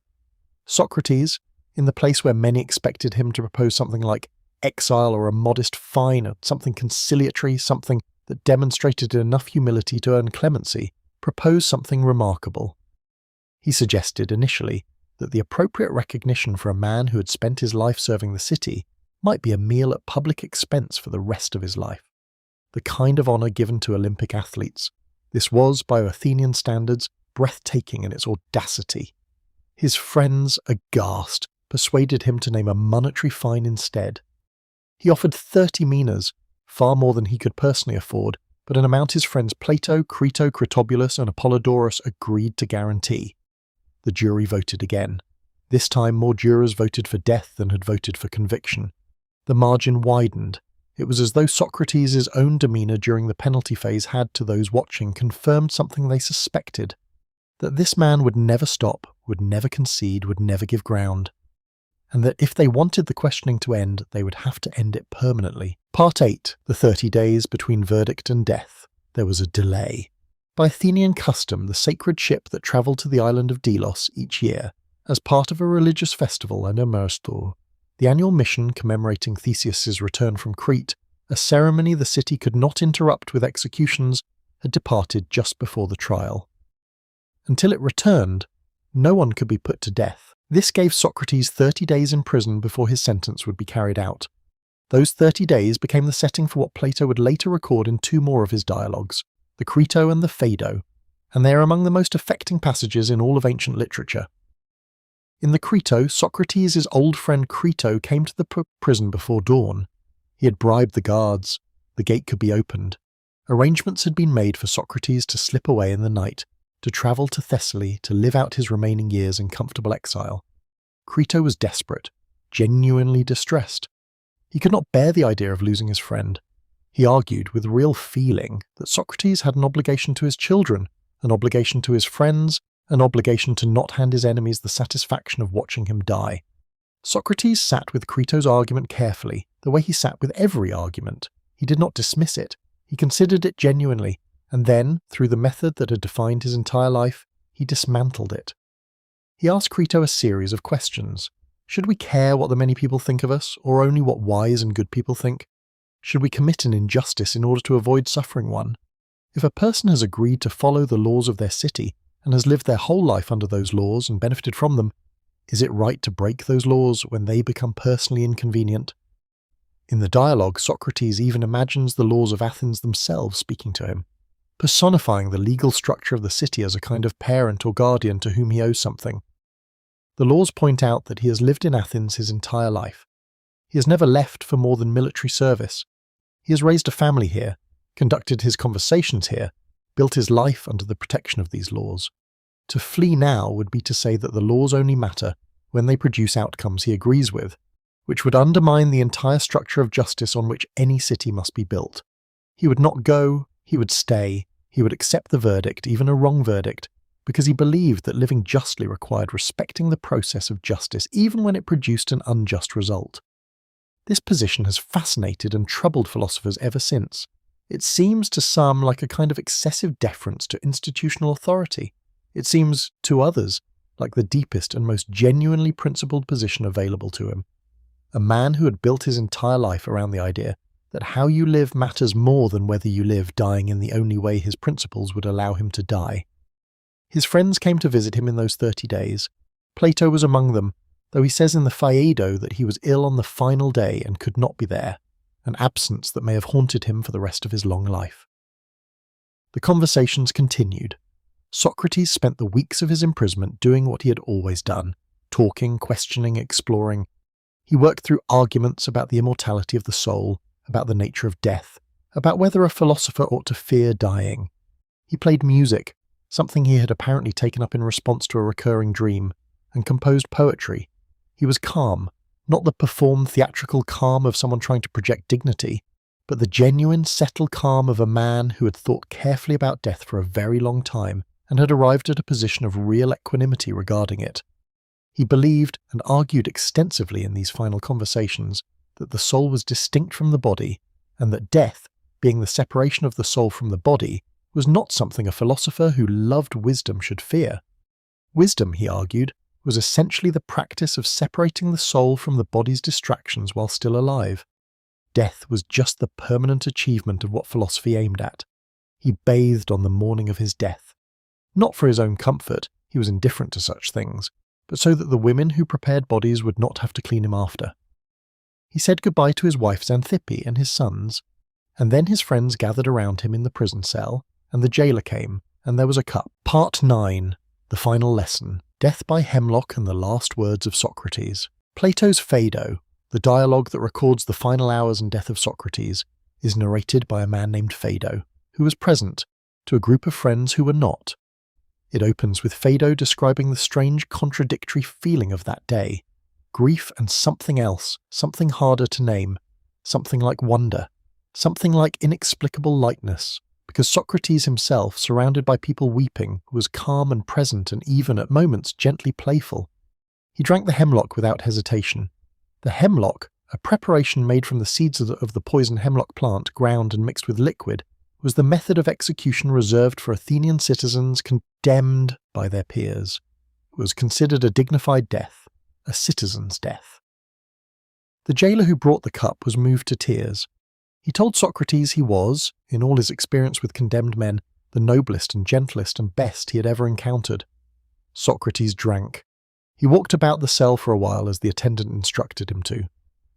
A: Socrates, in the place where many expected him to propose something like exile or a modest fine or something conciliatory, something that demonstrated enough humility to earn clemency, proposed something remarkable. He suggested initially that the appropriate recognition for a man who had spent his life serving the city might be a meal at public expense for the rest of his life, the kind of honour given to Olympic athletes. This was, by Athenian standards, breathtaking in its audacity. His friends, aghast, persuaded him to name a monetary fine instead. He offered 30 minas, far more than he could personally afford, but an amount his friends Plato, Crito, Critobulus and Apollodorus agreed to guarantee. The jury voted again. This time more jurors voted for death than had voted for conviction. The margin widened. It was as though Socrates' own demeanour during the penalty phase had, to those watching, confirmed something they suspected, that this man would never stop, would never concede, would never give ground, and that if they wanted the questioning to end, they would have to end it permanently. Part 8. The 30 days between verdict and death. There was a delay. By Athenian custom, the sacred ship that travelled to the island of Delos each year, as part of a religious festival and a merstour, the annual mission commemorating Theseus's return from Crete, a ceremony the city could not interrupt with executions, had departed just before the trial. Until it returned, no one could be put to death. This gave Socrates 30 days in prison before his sentence would be carried out. Those 30 days became the setting for what Plato would later record in two more of his dialogues, the Crito and the Phaedo, and they are among the most affecting passages in all of ancient literature. In the Crito, Socrates' old friend Crito came to the prison before dawn. He had bribed the guards. The gate could be opened. Arrangements had been made for Socrates to slip away in the night, to travel to Thessaly to live out his remaining years in comfortable exile. Crito was desperate, genuinely distressed. He could not bear the idea of losing his friend. He argued with real feeling that Socrates had an obligation to his children, an obligation to his friends, an obligation to not hand his enemies the satisfaction of watching him die. Socrates sat with Crito's argument carefully, the way he sat with every argument. He did not dismiss it. He considered it genuinely, and then, through the method that had defined his entire life, he dismantled it. He asked Crito a series of questions. Should we care what the many people think of us, or only what wise and good people think? Should we commit an injustice in order to avoid suffering one? If a person has agreed to follow the laws of their city, and has lived their whole life under those laws and benefited from them, is it right to break those laws when they become personally inconvenient? In the dialogue, Socrates even imagines the laws of Athens themselves speaking to him, personifying the legal structure of the city as a kind of parent or guardian to whom he owes something. The laws point out that he has lived in Athens his entire life. He has never left for more than military service. He has raised a family here, conducted his conversations here, built his life under the protection of these laws. To flee now would be to say that the laws only matter when they produce outcomes he agrees with, which would undermine the entire structure of justice on which any city must be built. He would not go, he would stay, he would accept the verdict, even a wrong verdict, because he believed that living justly required respecting the process of justice even when it produced an unjust result. This position has fascinated and troubled philosophers ever since. It seems to some like a kind of excessive deference to institutional authority. It seems, to others, like the deepest and most genuinely principled position available to him. A man who had built his entire life around the idea that how you live matters more than whether you live dying in the only way his principles would allow him to die. His friends came to visit him in those 30 days. Plato was among them, though he says in the Phaedo that he was ill on the final day and could not be there, an absence that may have haunted him for the rest of his long life. The conversations continued. Socrates spent the weeks of his imprisonment doing what he had always done, talking, questioning, exploring. He worked through arguments about the immortality of the soul, about the nature of death, about whether a philosopher ought to fear dying. He played music, something he had apparently taken up in response to a recurring dream, and composed poetry. He was calm, not the performed theatrical calm of someone trying to project dignity, but the genuine, settled calm of a man who had thought carefully about death for a very long time and had arrived at a position of real equanimity regarding it. He believed and argued extensively in these final conversations that the soul was distinct from the body, and that death, being the separation of the soul from the body, was not something a philosopher who loved wisdom should fear. Wisdom, he argued, was essentially the practice of separating the soul from the body's distractions while still alive. Death was just the permanent achievement of what philosophy aimed at. He bathed on the morning of his death. Not for his own comfort, he was indifferent to such things, but so that the women who prepared bodies would not have to clean him after. He said goodbye to his wife Xanthippe and his sons, and then his friends gathered around him in the prison cell, and the jailer came, and there was a cup. Part 9. The final lesson. Death by hemlock and the last words of Socrates. Plato's Phaedo, the dialogue that records the final hours and death of Socrates, is narrated by a man named Phaedo, who was present, to a group of friends who were not. It opens with Phaedo describing the strange contradictory feeling of that day. Grief and something else, something harder to name, something like wonder, something like inexplicable lightness, because Socrates himself, surrounded by people weeping, was calm and present and even at moments gently playful. He drank the hemlock without hesitation. The hemlock, a preparation made from the seeds of the poison hemlock plant ground and mixed with liquid, was the method of execution reserved for Athenian citizens condemned by their peers. It was considered a dignified death, a citizen's death. The jailer who brought the cup was moved to tears. He told Socrates he was, in all his experience with condemned men, the noblest and gentlest and best he had ever encountered. Socrates drank. He walked about the cell for a while as the attendant instructed him to.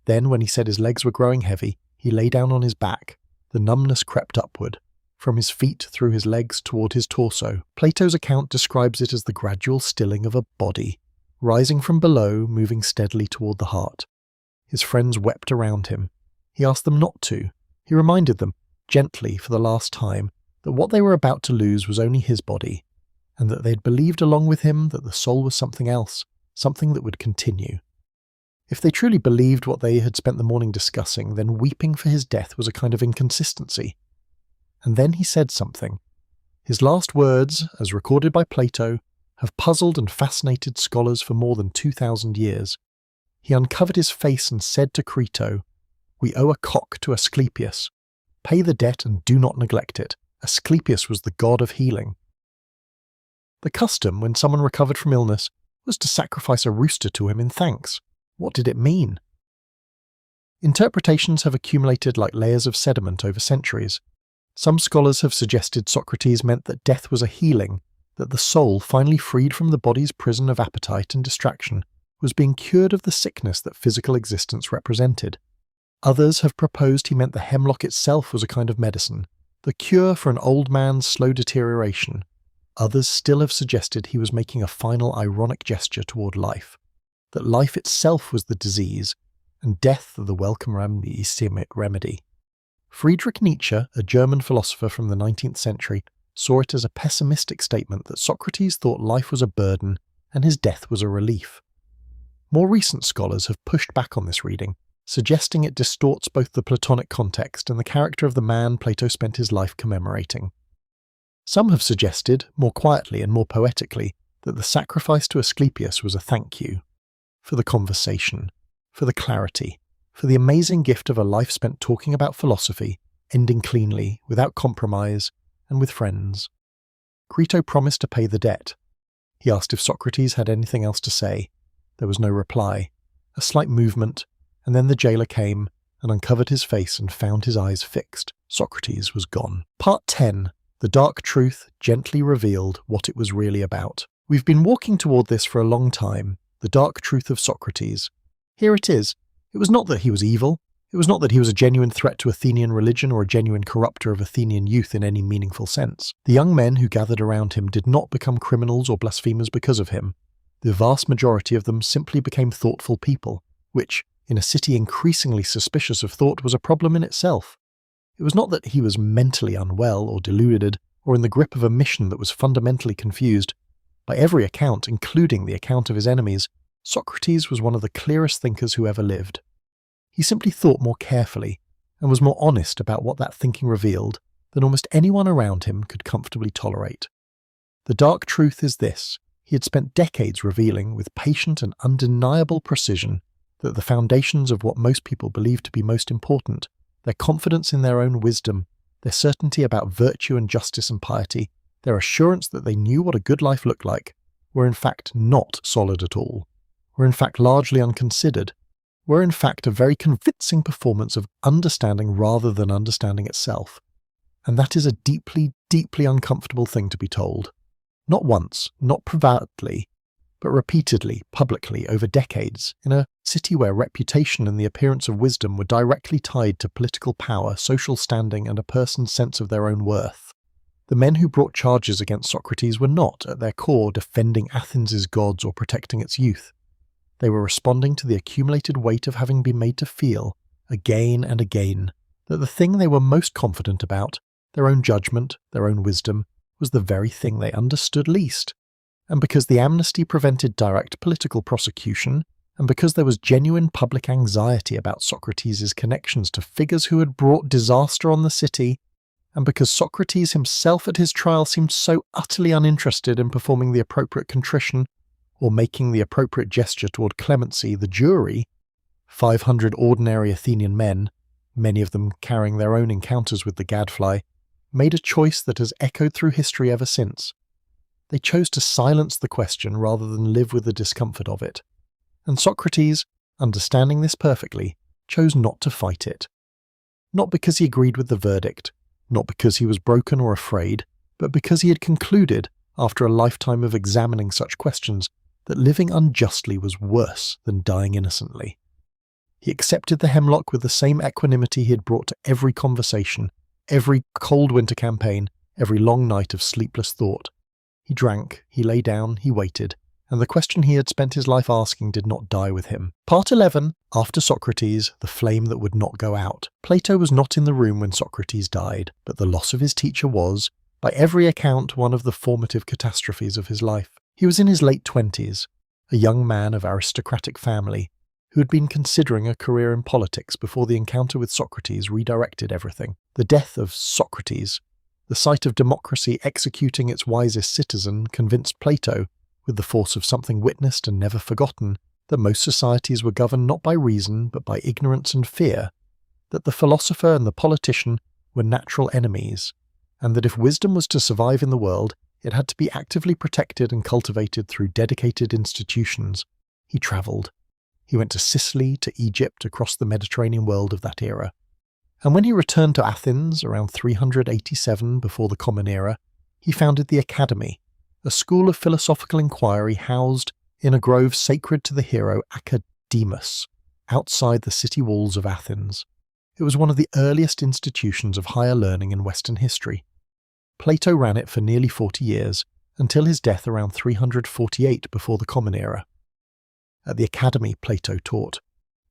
A: Then, when he said his legs were growing heavy, he lay down on his back. The numbness crept upward, from his feet through his legs toward his torso. Plato's account describes it as the gradual stilling of a body, rising from below, moving steadily toward the heart. His friends wept around him. He asked them not to. He reminded them, gently for the last time, that what they were about to lose was only his body, and that they had believed along with him that the soul was something else, something that would continue. If they truly believed what they had spent the morning discussing, then weeping for his death was a kind of inconsistency. And then he said something. His last words, as recorded by Plato, have puzzled and fascinated scholars for more than 2,000 years. He uncovered his face and said to Crito, "We owe a cock to Asclepius. Pay the debt and do not neglect it. Asclepius was the god of healing." The custom, when someone recovered from illness, was to sacrifice a rooster to him in thanks. What did it mean? Interpretations have accumulated like layers of sediment over centuries. Some scholars have suggested Socrates meant that death was a healing, that the soul, finally freed from the body's prison of appetite and distraction, was being cured of the sickness that physical existence represented. Others have proposed he meant the hemlock itself was a kind of medicine, the cure for an old man's slow deterioration. Others still have suggested he was making a final ironic gesture toward life, that life itself was the disease, and death the welcome remedy. Friedrich Nietzsche, a German philosopher from the 19th century, saw it as a pessimistic statement that Socrates thought life was a burden and his death was a relief. More recent scholars have pushed back on this reading, suggesting it distorts both the Platonic context and the character of the man Plato spent his life commemorating. Some have suggested, more quietly and more poetically, that the sacrifice to Asclepius was a thank you, for the conversation, for the clarity, for the amazing gift of a life spent talking about philosophy, ending cleanly, without compromise, and with friends. Crito promised to pay the debt. He asked if Socrates had anything else to say. There was no reply. A slight movement, and then the jailer came and uncovered his face and found his eyes fixed. Socrates was gone. Part 10. The dark truth gently revealed what it was really about. We've been walking toward this for a long time, the dark truth of Socrates. Here it is. It was not that he was evil. It was not that he was a genuine threat to Athenian religion or a genuine corrupter of Athenian youth in any meaningful sense. The young men who gathered around him did not become criminals or blasphemers because of him. The vast majority of them simply became thoughtful people, which, in a city increasingly suspicious of thought, was a problem in itself. It was not that he was mentally unwell or deluded, or in the grip of a mission that was fundamentally confused. By every account, including the account of his enemies, Socrates was one of the clearest thinkers who ever lived. He simply thought more carefully, and was more honest about what that thinking revealed than almost anyone around him could comfortably tolerate. The dark truth is this: he had spent decades revealing, with patient and undeniable precision, that the foundations of what most people believe to be most important, their confidence in their own wisdom, their certainty about virtue and justice and piety, their assurance that they knew what a good life looked like, were in fact not solid at all, were in fact largely unconsidered, were in fact a very convincing performance of understanding rather than understanding itself. And that is a deeply, deeply uncomfortable thing to be told. Not once, not privately, but repeatedly, publicly, over decades, in a city where reputation and the appearance of wisdom were directly tied to political power, social standing, and a person's sense of their own worth. The men who brought charges against Socrates were not, at their core, defending Athens' gods or protecting its youth. They were responding to the accumulated weight of having been made to feel, again and again, that the thing they were most confident about, their own judgment, their own wisdom, was the very thing they understood least. And because the amnesty prevented direct political prosecution, and because there was genuine public anxiety about Socrates' connections to figures who had brought disaster on the city, and because Socrates himself at his trial seemed so utterly uninterested in performing the appropriate contrition, or making the appropriate gesture toward clemency, the jury, 500 ordinary Athenian men, many of them carrying their own encounters with the gadfly, made a choice that has echoed through history ever since. They chose to silence the question rather than live with the discomfort of it. And Socrates, understanding this perfectly, chose not to fight it. Not because he agreed with the verdict, not because he was broken or afraid, but because he had concluded, after a lifetime of examining such questions, that living unjustly was worse than dying innocently. He accepted the hemlock with the same equanimity he had brought to every conversation, every cold winter campaign, every long night of sleepless thought. He drank, he lay down, he waited, and the question he had spent his life asking did not die with him. Part 11, After Socrates, the flame that would not go out. Plato was not in the room when Socrates died, but the loss of his teacher was, by every account, one of the formative catastrophes of his life. He was in his late 20s, a young man of aristocratic family, who had been considering a career in politics before the encounter with Socrates redirected everything. The death of Socrates, the sight of democracy executing its wisest citizen, convinced Plato, with the force of something witnessed and never forgotten, that most societies were governed not by reason but by ignorance and fear, that the philosopher and the politician were natural enemies, and that if wisdom was to survive in the world, it had to be actively protected and cultivated through dedicated institutions. He travelled. He went to Sicily, to Egypt, across the Mediterranean world of that era. And when he returned to Athens, around 387 before the Common Era, he founded the Academy, a school of philosophical inquiry housed in a grove sacred to the hero Academus, outside the city walls of Athens. It was one of the earliest institutions of higher learning in Western history. Plato ran it for nearly 40 years, until his death around 348 before the Common Era. At the Academy, Plato taught.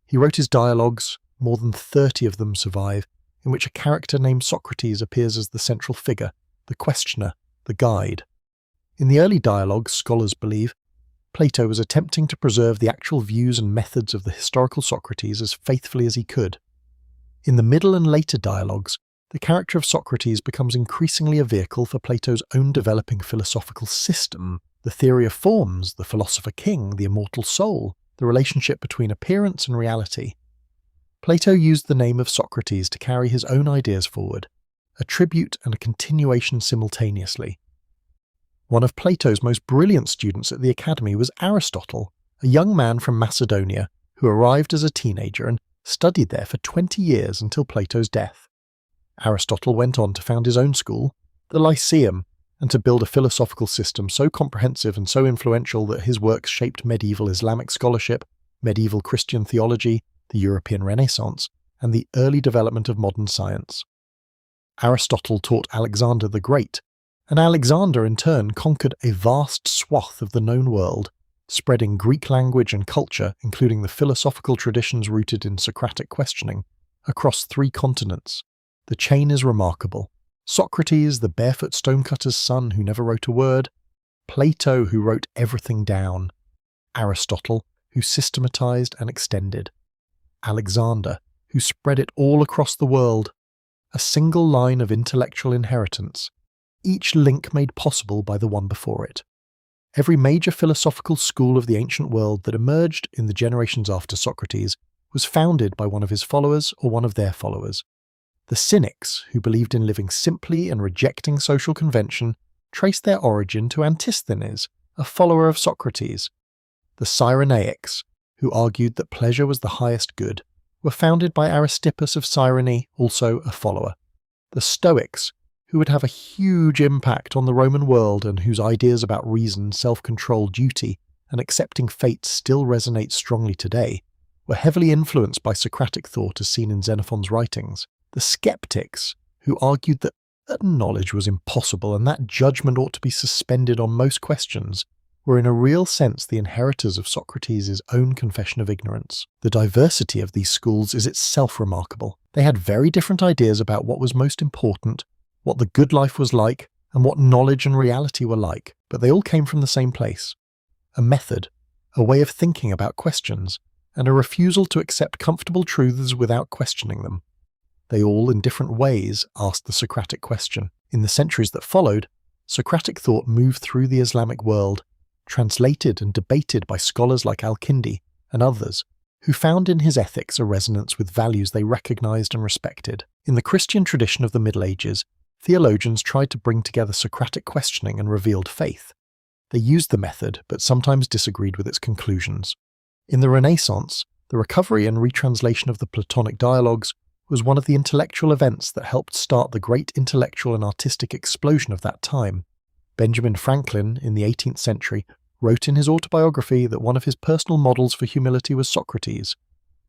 A: He wrote his dialogues, more than 30 of them survive, in which a character named Socrates appears as the central figure, the questioner, the guide. In the early dialogues, scholars believe, Plato was attempting to preserve the actual views and methods of the historical Socrates as faithfully as he could. In the middle and later dialogues, the character of Socrates becomes increasingly a vehicle for Plato's own developing philosophical system, the theory of forms, the philosopher king, the immortal soul, the relationship between appearance and reality. Plato used the name of Socrates to carry his own ideas forward, a tribute and a continuation simultaneously. One of Plato's most brilliant students at the Academy was Aristotle, a young man from Macedonia who arrived as a teenager and studied there for 20 years until Plato's death. Aristotle went on to found his own school, the Lyceum, and to build a philosophical system so comprehensive and so influential that his works shaped medieval Islamic scholarship, medieval Christian theology, the European Renaissance, and the early development of modern science. Aristotle taught Alexander the Great, and Alexander in turn conquered a vast swath of the known world, spreading Greek language and culture, including the philosophical traditions rooted in Socratic questioning, across 3 continents. The chain is remarkable. Socrates, the barefoot stonecutter's son who never wrote a word, Plato, who wrote everything down, Aristotle, who systematized and extended, Alexander, who spread it all across the world, a single line of intellectual inheritance, each link made possible by the one before it. Every major philosophical school of the ancient world that emerged in the generations after Socrates was founded by one of his followers or one of their followers. The Cynics, who believed in living simply and rejecting social convention, traced their origin to Antisthenes, a follower of Socrates. The Cyrenaics, who argued that pleasure was the highest good, were founded by Aristippus of Cyrene, also a follower. The Stoics, who would have a huge impact on the Roman world and whose ideas about reason, self-control, duty, and accepting fate still resonate strongly today, were heavily influenced by Socratic thought as seen in Xenophon's writings. The Skeptics, who argued that knowledge was impossible and that judgment ought to be suspended on most questions, were in a real sense the inheritors of Socrates' own confession of ignorance. The diversity of these schools is itself remarkable. They had very different ideas about what was most important, what the good life was like, and what knowledge and reality were like, but they all came from the same place. A method, a way of thinking about questions, and a refusal to accept comfortable truths without questioning them. They all, in different ways, asked the Socratic question. In the centuries that followed, Socratic thought moved through the Islamic world, translated and debated by scholars like Al-Kindi and others, who found in his ethics a resonance with values they recognized and respected. In the Christian tradition of the Middle Ages, theologians tried to bring together Socratic questioning and revealed faith. They used the method, but sometimes disagreed with its conclusions. In the Renaissance, the recovery and retranslation of the Platonic dialogues was one of the intellectual events that helped start the great intellectual and artistic explosion of that time. Benjamin Franklin, in the 18th century, wrote in his autobiography that one of his personal models for humility was Socrates.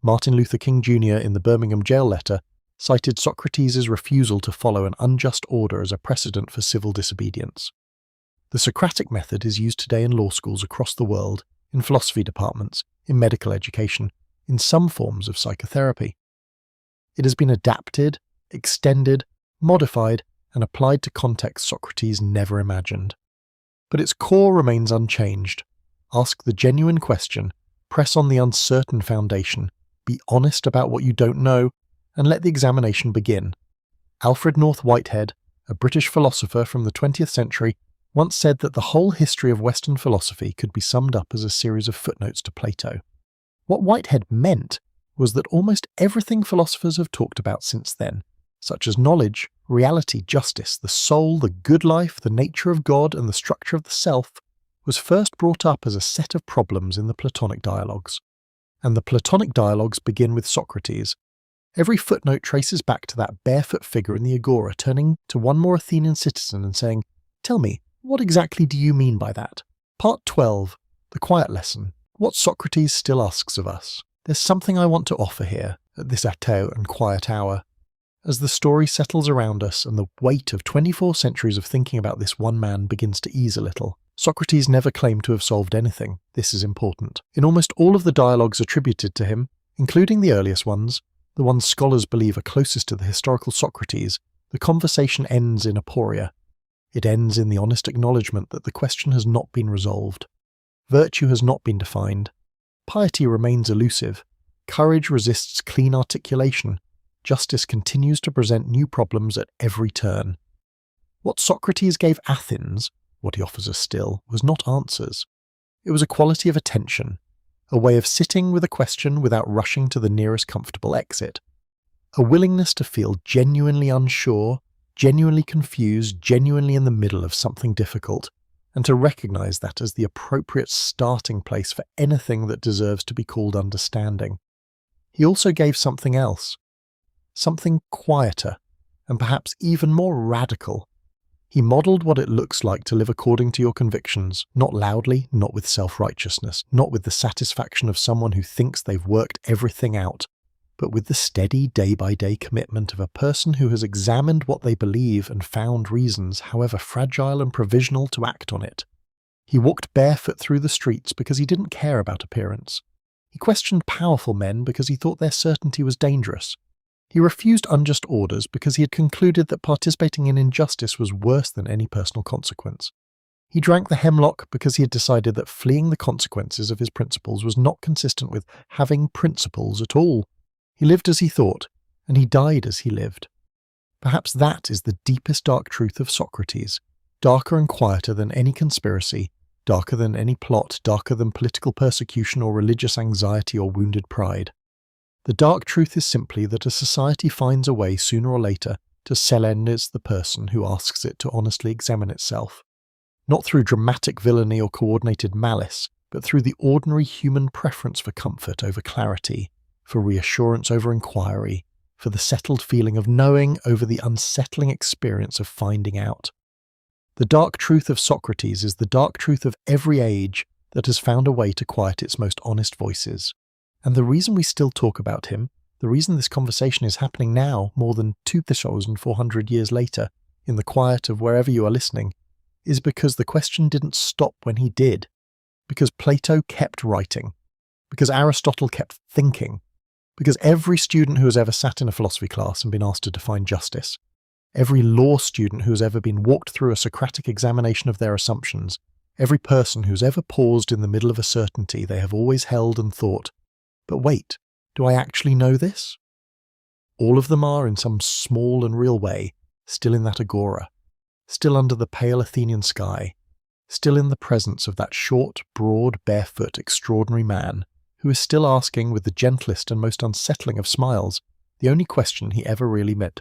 A: Martin Luther King Jr., in the Birmingham jail letter, cited Socrates' refusal to follow an unjust order as a precedent for civil disobedience. The Socratic method is used today in law schools across the world, in philosophy departments, in medical education, in some forms of psychotherapy. It has been adapted, extended, modified, and applied to contexts Socrates never imagined. But its core remains unchanged. Ask the genuine question, press on the uncertain foundation, be honest about what you don't know, and let the examination begin. Alfred North Whitehead, a British philosopher from the 20th century, once said that the whole history of Western philosophy could be summed up as a series of footnotes to Plato. What Whitehead meant was that almost everything philosophers have talked about since then, such as knowledge, reality, justice, the soul, the good life, the nature of God, and the structure of the self, was first brought up as a set of problems in the Platonic dialogues. And the Platonic dialogues begin with Socrates. Every footnote traces back to that barefoot figure in the agora turning to one more Athenian citizen and saying, "Tell me, what exactly do you mean by that?" Part 12, the quiet lesson, what Socrates still asks of us. There's something I want to offer here, at this ateo and quiet hour. As the story settles around us and the weight of 24 centuries of thinking about this one man begins to ease a little, Socrates never claimed to have solved anything. This is important. In almost all of the dialogues attributed to him, including the earliest ones, the ones scholars believe are closest to the historical Socrates, the conversation ends in aporia. It ends in the honest acknowledgement that the question has not been resolved. Virtue has not been defined. Piety remains elusive. Courage resists clean articulation. Justice continues to present new problems at every turn. What Socrates gave Athens, what he offers us still, was not answers. It was a quality of attention, a way of sitting with a question without rushing to the nearest comfortable exit, a willingness to feel genuinely unsure, genuinely confused, genuinely in the middle of something difficult, and to recognize that as the appropriate starting place for anything that deserves to be called understanding. He also gave something else, something quieter, and perhaps even more radical. He modelled what it looks like to live according to your convictions, not loudly, not with self-righteousness, not with the satisfaction of someone who thinks they've worked everything out, but with the steady day-by-day commitment of a person who has examined what they believe and found reasons, however fragile and provisional, to act on it. He walked barefoot through the streets because he didn't care about appearance. He questioned powerful men because he thought their certainty was dangerous. He refused unjust orders because he had concluded that participating in injustice was worse than any personal consequence. He drank the hemlock because he had decided that fleeing the consequences of his principles was not consistent with having principles at all. He lived as he thought, and he died as he lived. Perhaps that is the deepest dark truth of Socrates, darker and quieter than any conspiracy, darker than any plot, darker than political persecution or religious anxiety or wounded pride. The dark truth is simply that a society finds a way sooner or later to selenize the person who asks it to honestly examine itself, not through dramatic villainy or coordinated malice, but through the ordinary human preference for comfort over clarity, for reassurance over inquiry, for the settled feeling of knowing over the unsettling experience of finding out. The dark truth of Socrates is the dark truth of every age that has found a way to quiet its most honest voices. And the reason we still talk about him, the reason this conversation is happening now, more than 2,400 years later, in the quiet of wherever you are listening, is because the question didn't stop when he did, because Plato kept writing, because Aristotle kept thinking, because every student who has ever sat in a philosophy class and been asked to define justice, every law student who has ever been walked through a Socratic examination of their assumptions, every person who's ever paused in the middle of a certainty they have always held and thought, but wait, do I actually know this? All of them are, in some small and real way, still in that agora, still under the pale Athenian sky, still in the presence of that short, broad, barefoot, extraordinary man, who is still asking, with the gentlest and most unsettling of smiles, the only question he ever really meant.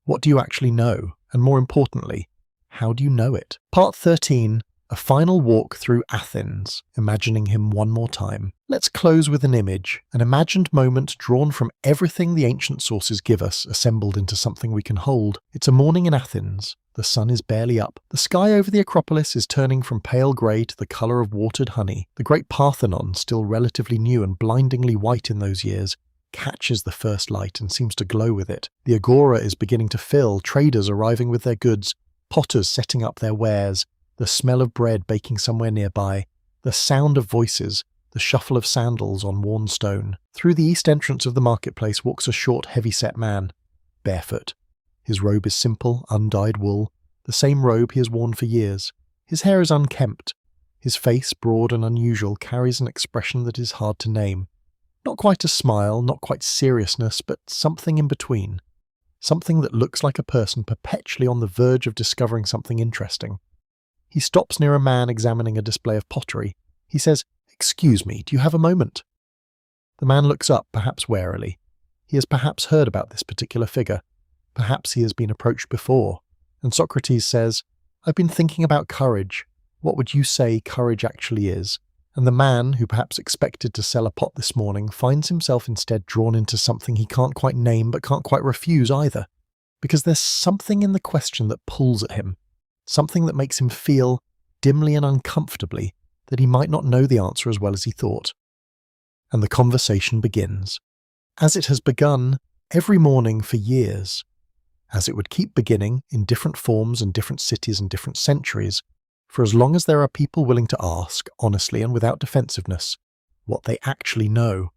A: What do you actually know? And more importantly, how do you know it? Part 13, a final walk through Athens, imagining him one more time. Let's close with an image, an imagined moment drawn from everything the ancient sources give us, assembled into something we can hold. It's a morning in Athens. The sun is barely up. The sky over the Acropolis is turning from pale grey to the colour of watered honey. The great Parthenon, still relatively new and blindingly white in those years, catches the first light and seems to glow with it. The agora is beginning to fill, traders arriving with their goods, potters setting up their wares, the smell of bread baking somewhere nearby, the sound of voices, the shuffle of sandals on worn stone. Through the east entrance of the marketplace walks a short, heavy-set man, barefoot. His robe is simple, undyed wool, the same robe he has worn for years. His hair is unkempt. His face, broad and unusual, carries an expression that is hard to name. Not quite a smile, not quite seriousness, but something in between. Something that looks like a person perpetually on the verge of discovering something interesting. He stops near a man examining a display of pottery. He says, "Excuse me, do you have a moment?" The man looks up, perhaps warily. He has perhaps heard about this particular figure. Perhaps he has been approached before. And Socrates says, "I've been thinking about courage. What would you say courage actually is?" And the man, who perhaps expected to sell a pot this morning, finds himself instead drawn into something he can't quite name but can't quite refuse either. Because there's something in the question that pulls at him. Something that makes him feel, dimly and uncomfortably, that he might not know the answer as well as he thought. And the conversation begins. As it has begun every morning for years. As it would keep beginning in different forms and different cities and different centuries, for as long as there are people willing to ask, honestly and without defensiveness, what they actually know.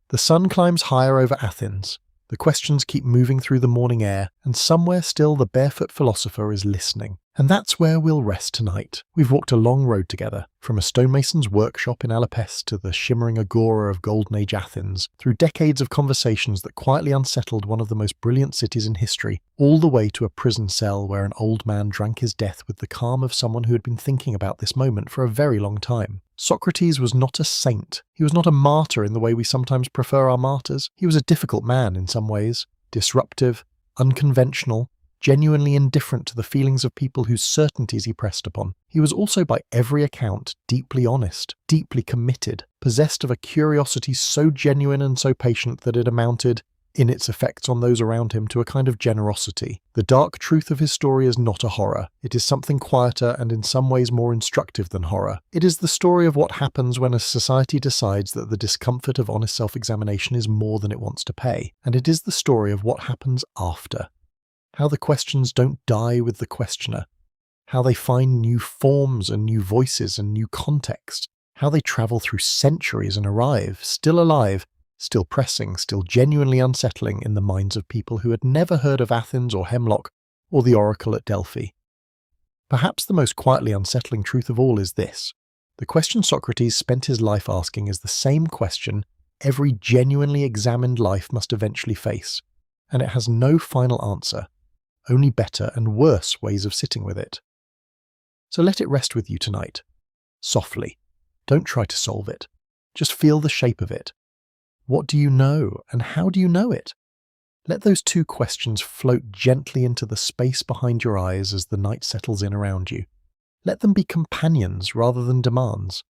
A: The sun climbs higher over Athens. The questions keep moving through the morning air, and somewhere still the barefoot philosopher is listening. And that's where we'll rest tonight. We've walked a long road together, from a stonemason's workshop in Alapes to the shimmering agora of Golden Age Athens, through decades of conversations that quietly unsettled one of the most brilliant cities in history, all the way to a prison cell where an old man drank his death with the calm of someone who had been thinking about this moment for a very long time. Socrates was not a saint. He was not a martyr in the way we sometimes prefer our martyrs. He was a difficult man in some ways, disruptive, unconventional, genuinely indifferent to the feelings of people whose certainties he pressed upon. He was also by every account deeply honest, deeply committed, possessed of a curiosity so genuine and so patient that it amounted, in its effects on those around him, to a kind of generosity. The dark truth of his story is not a horror. It is something quieter and in some ways more instructive than horror. It is the story of what happens when a society decides that the discomfort of honest self-examination is more than it wants to pay. And it is the story of what happens after. How the questions don't die with the questioner. How they find new forms and new voices and new context. How they travel through centuries and arrive, still alive, still pressing, still genuinely unsettling in the minds of people who had never heard of Athens or Hemlock or the Oracle at Delphi. Perhaps the most quietly unsettling truth of all is this. The question Socrates spent his life asking is the same question every genuinely examined life must eventually face, and it has no final answer, only better and worse ways of sitting with it. So let it rest with you tonight, softly. Don't try to solve it. Just feel the shape of it. What do you know, and how do you know it? Let those two questions float gently into the space behind your eyes as the night settles in around you. Let them be companions rather than demands.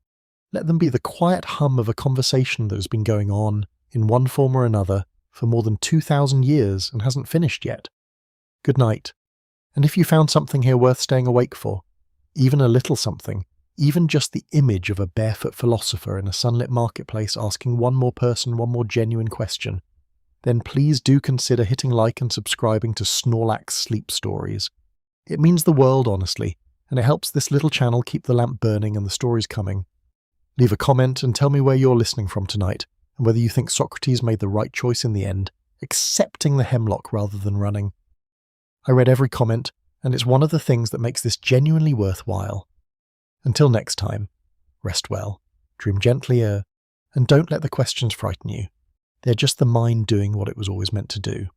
A: Let them be the quiet hum of a conversation that has been going on, in one form or another, for more than 2,000 years and hasn't finished yet. Good night. And if you found something here worth staying awake for, even a little something, even just the image of a barefoot philosopher in a sunlit marketplace asking one more person one more genuine question, then please do consider hitting like and subscribing to Snorlax Sleep Stories. It means the world, honestly, and it helps this little channel keep the lamp burning and the stories coming. Leave a comment and tell me where you're listening from tonight, and whether you think Socrates made the right choice in the end, accepting the hemlock rather than running. I read every comment, and it's one of the things that makes this genuinely worthwhile. Until next time, rest well, dream gently, and don't let the questions frighten you. They're just the mind doing what it was always meant to do.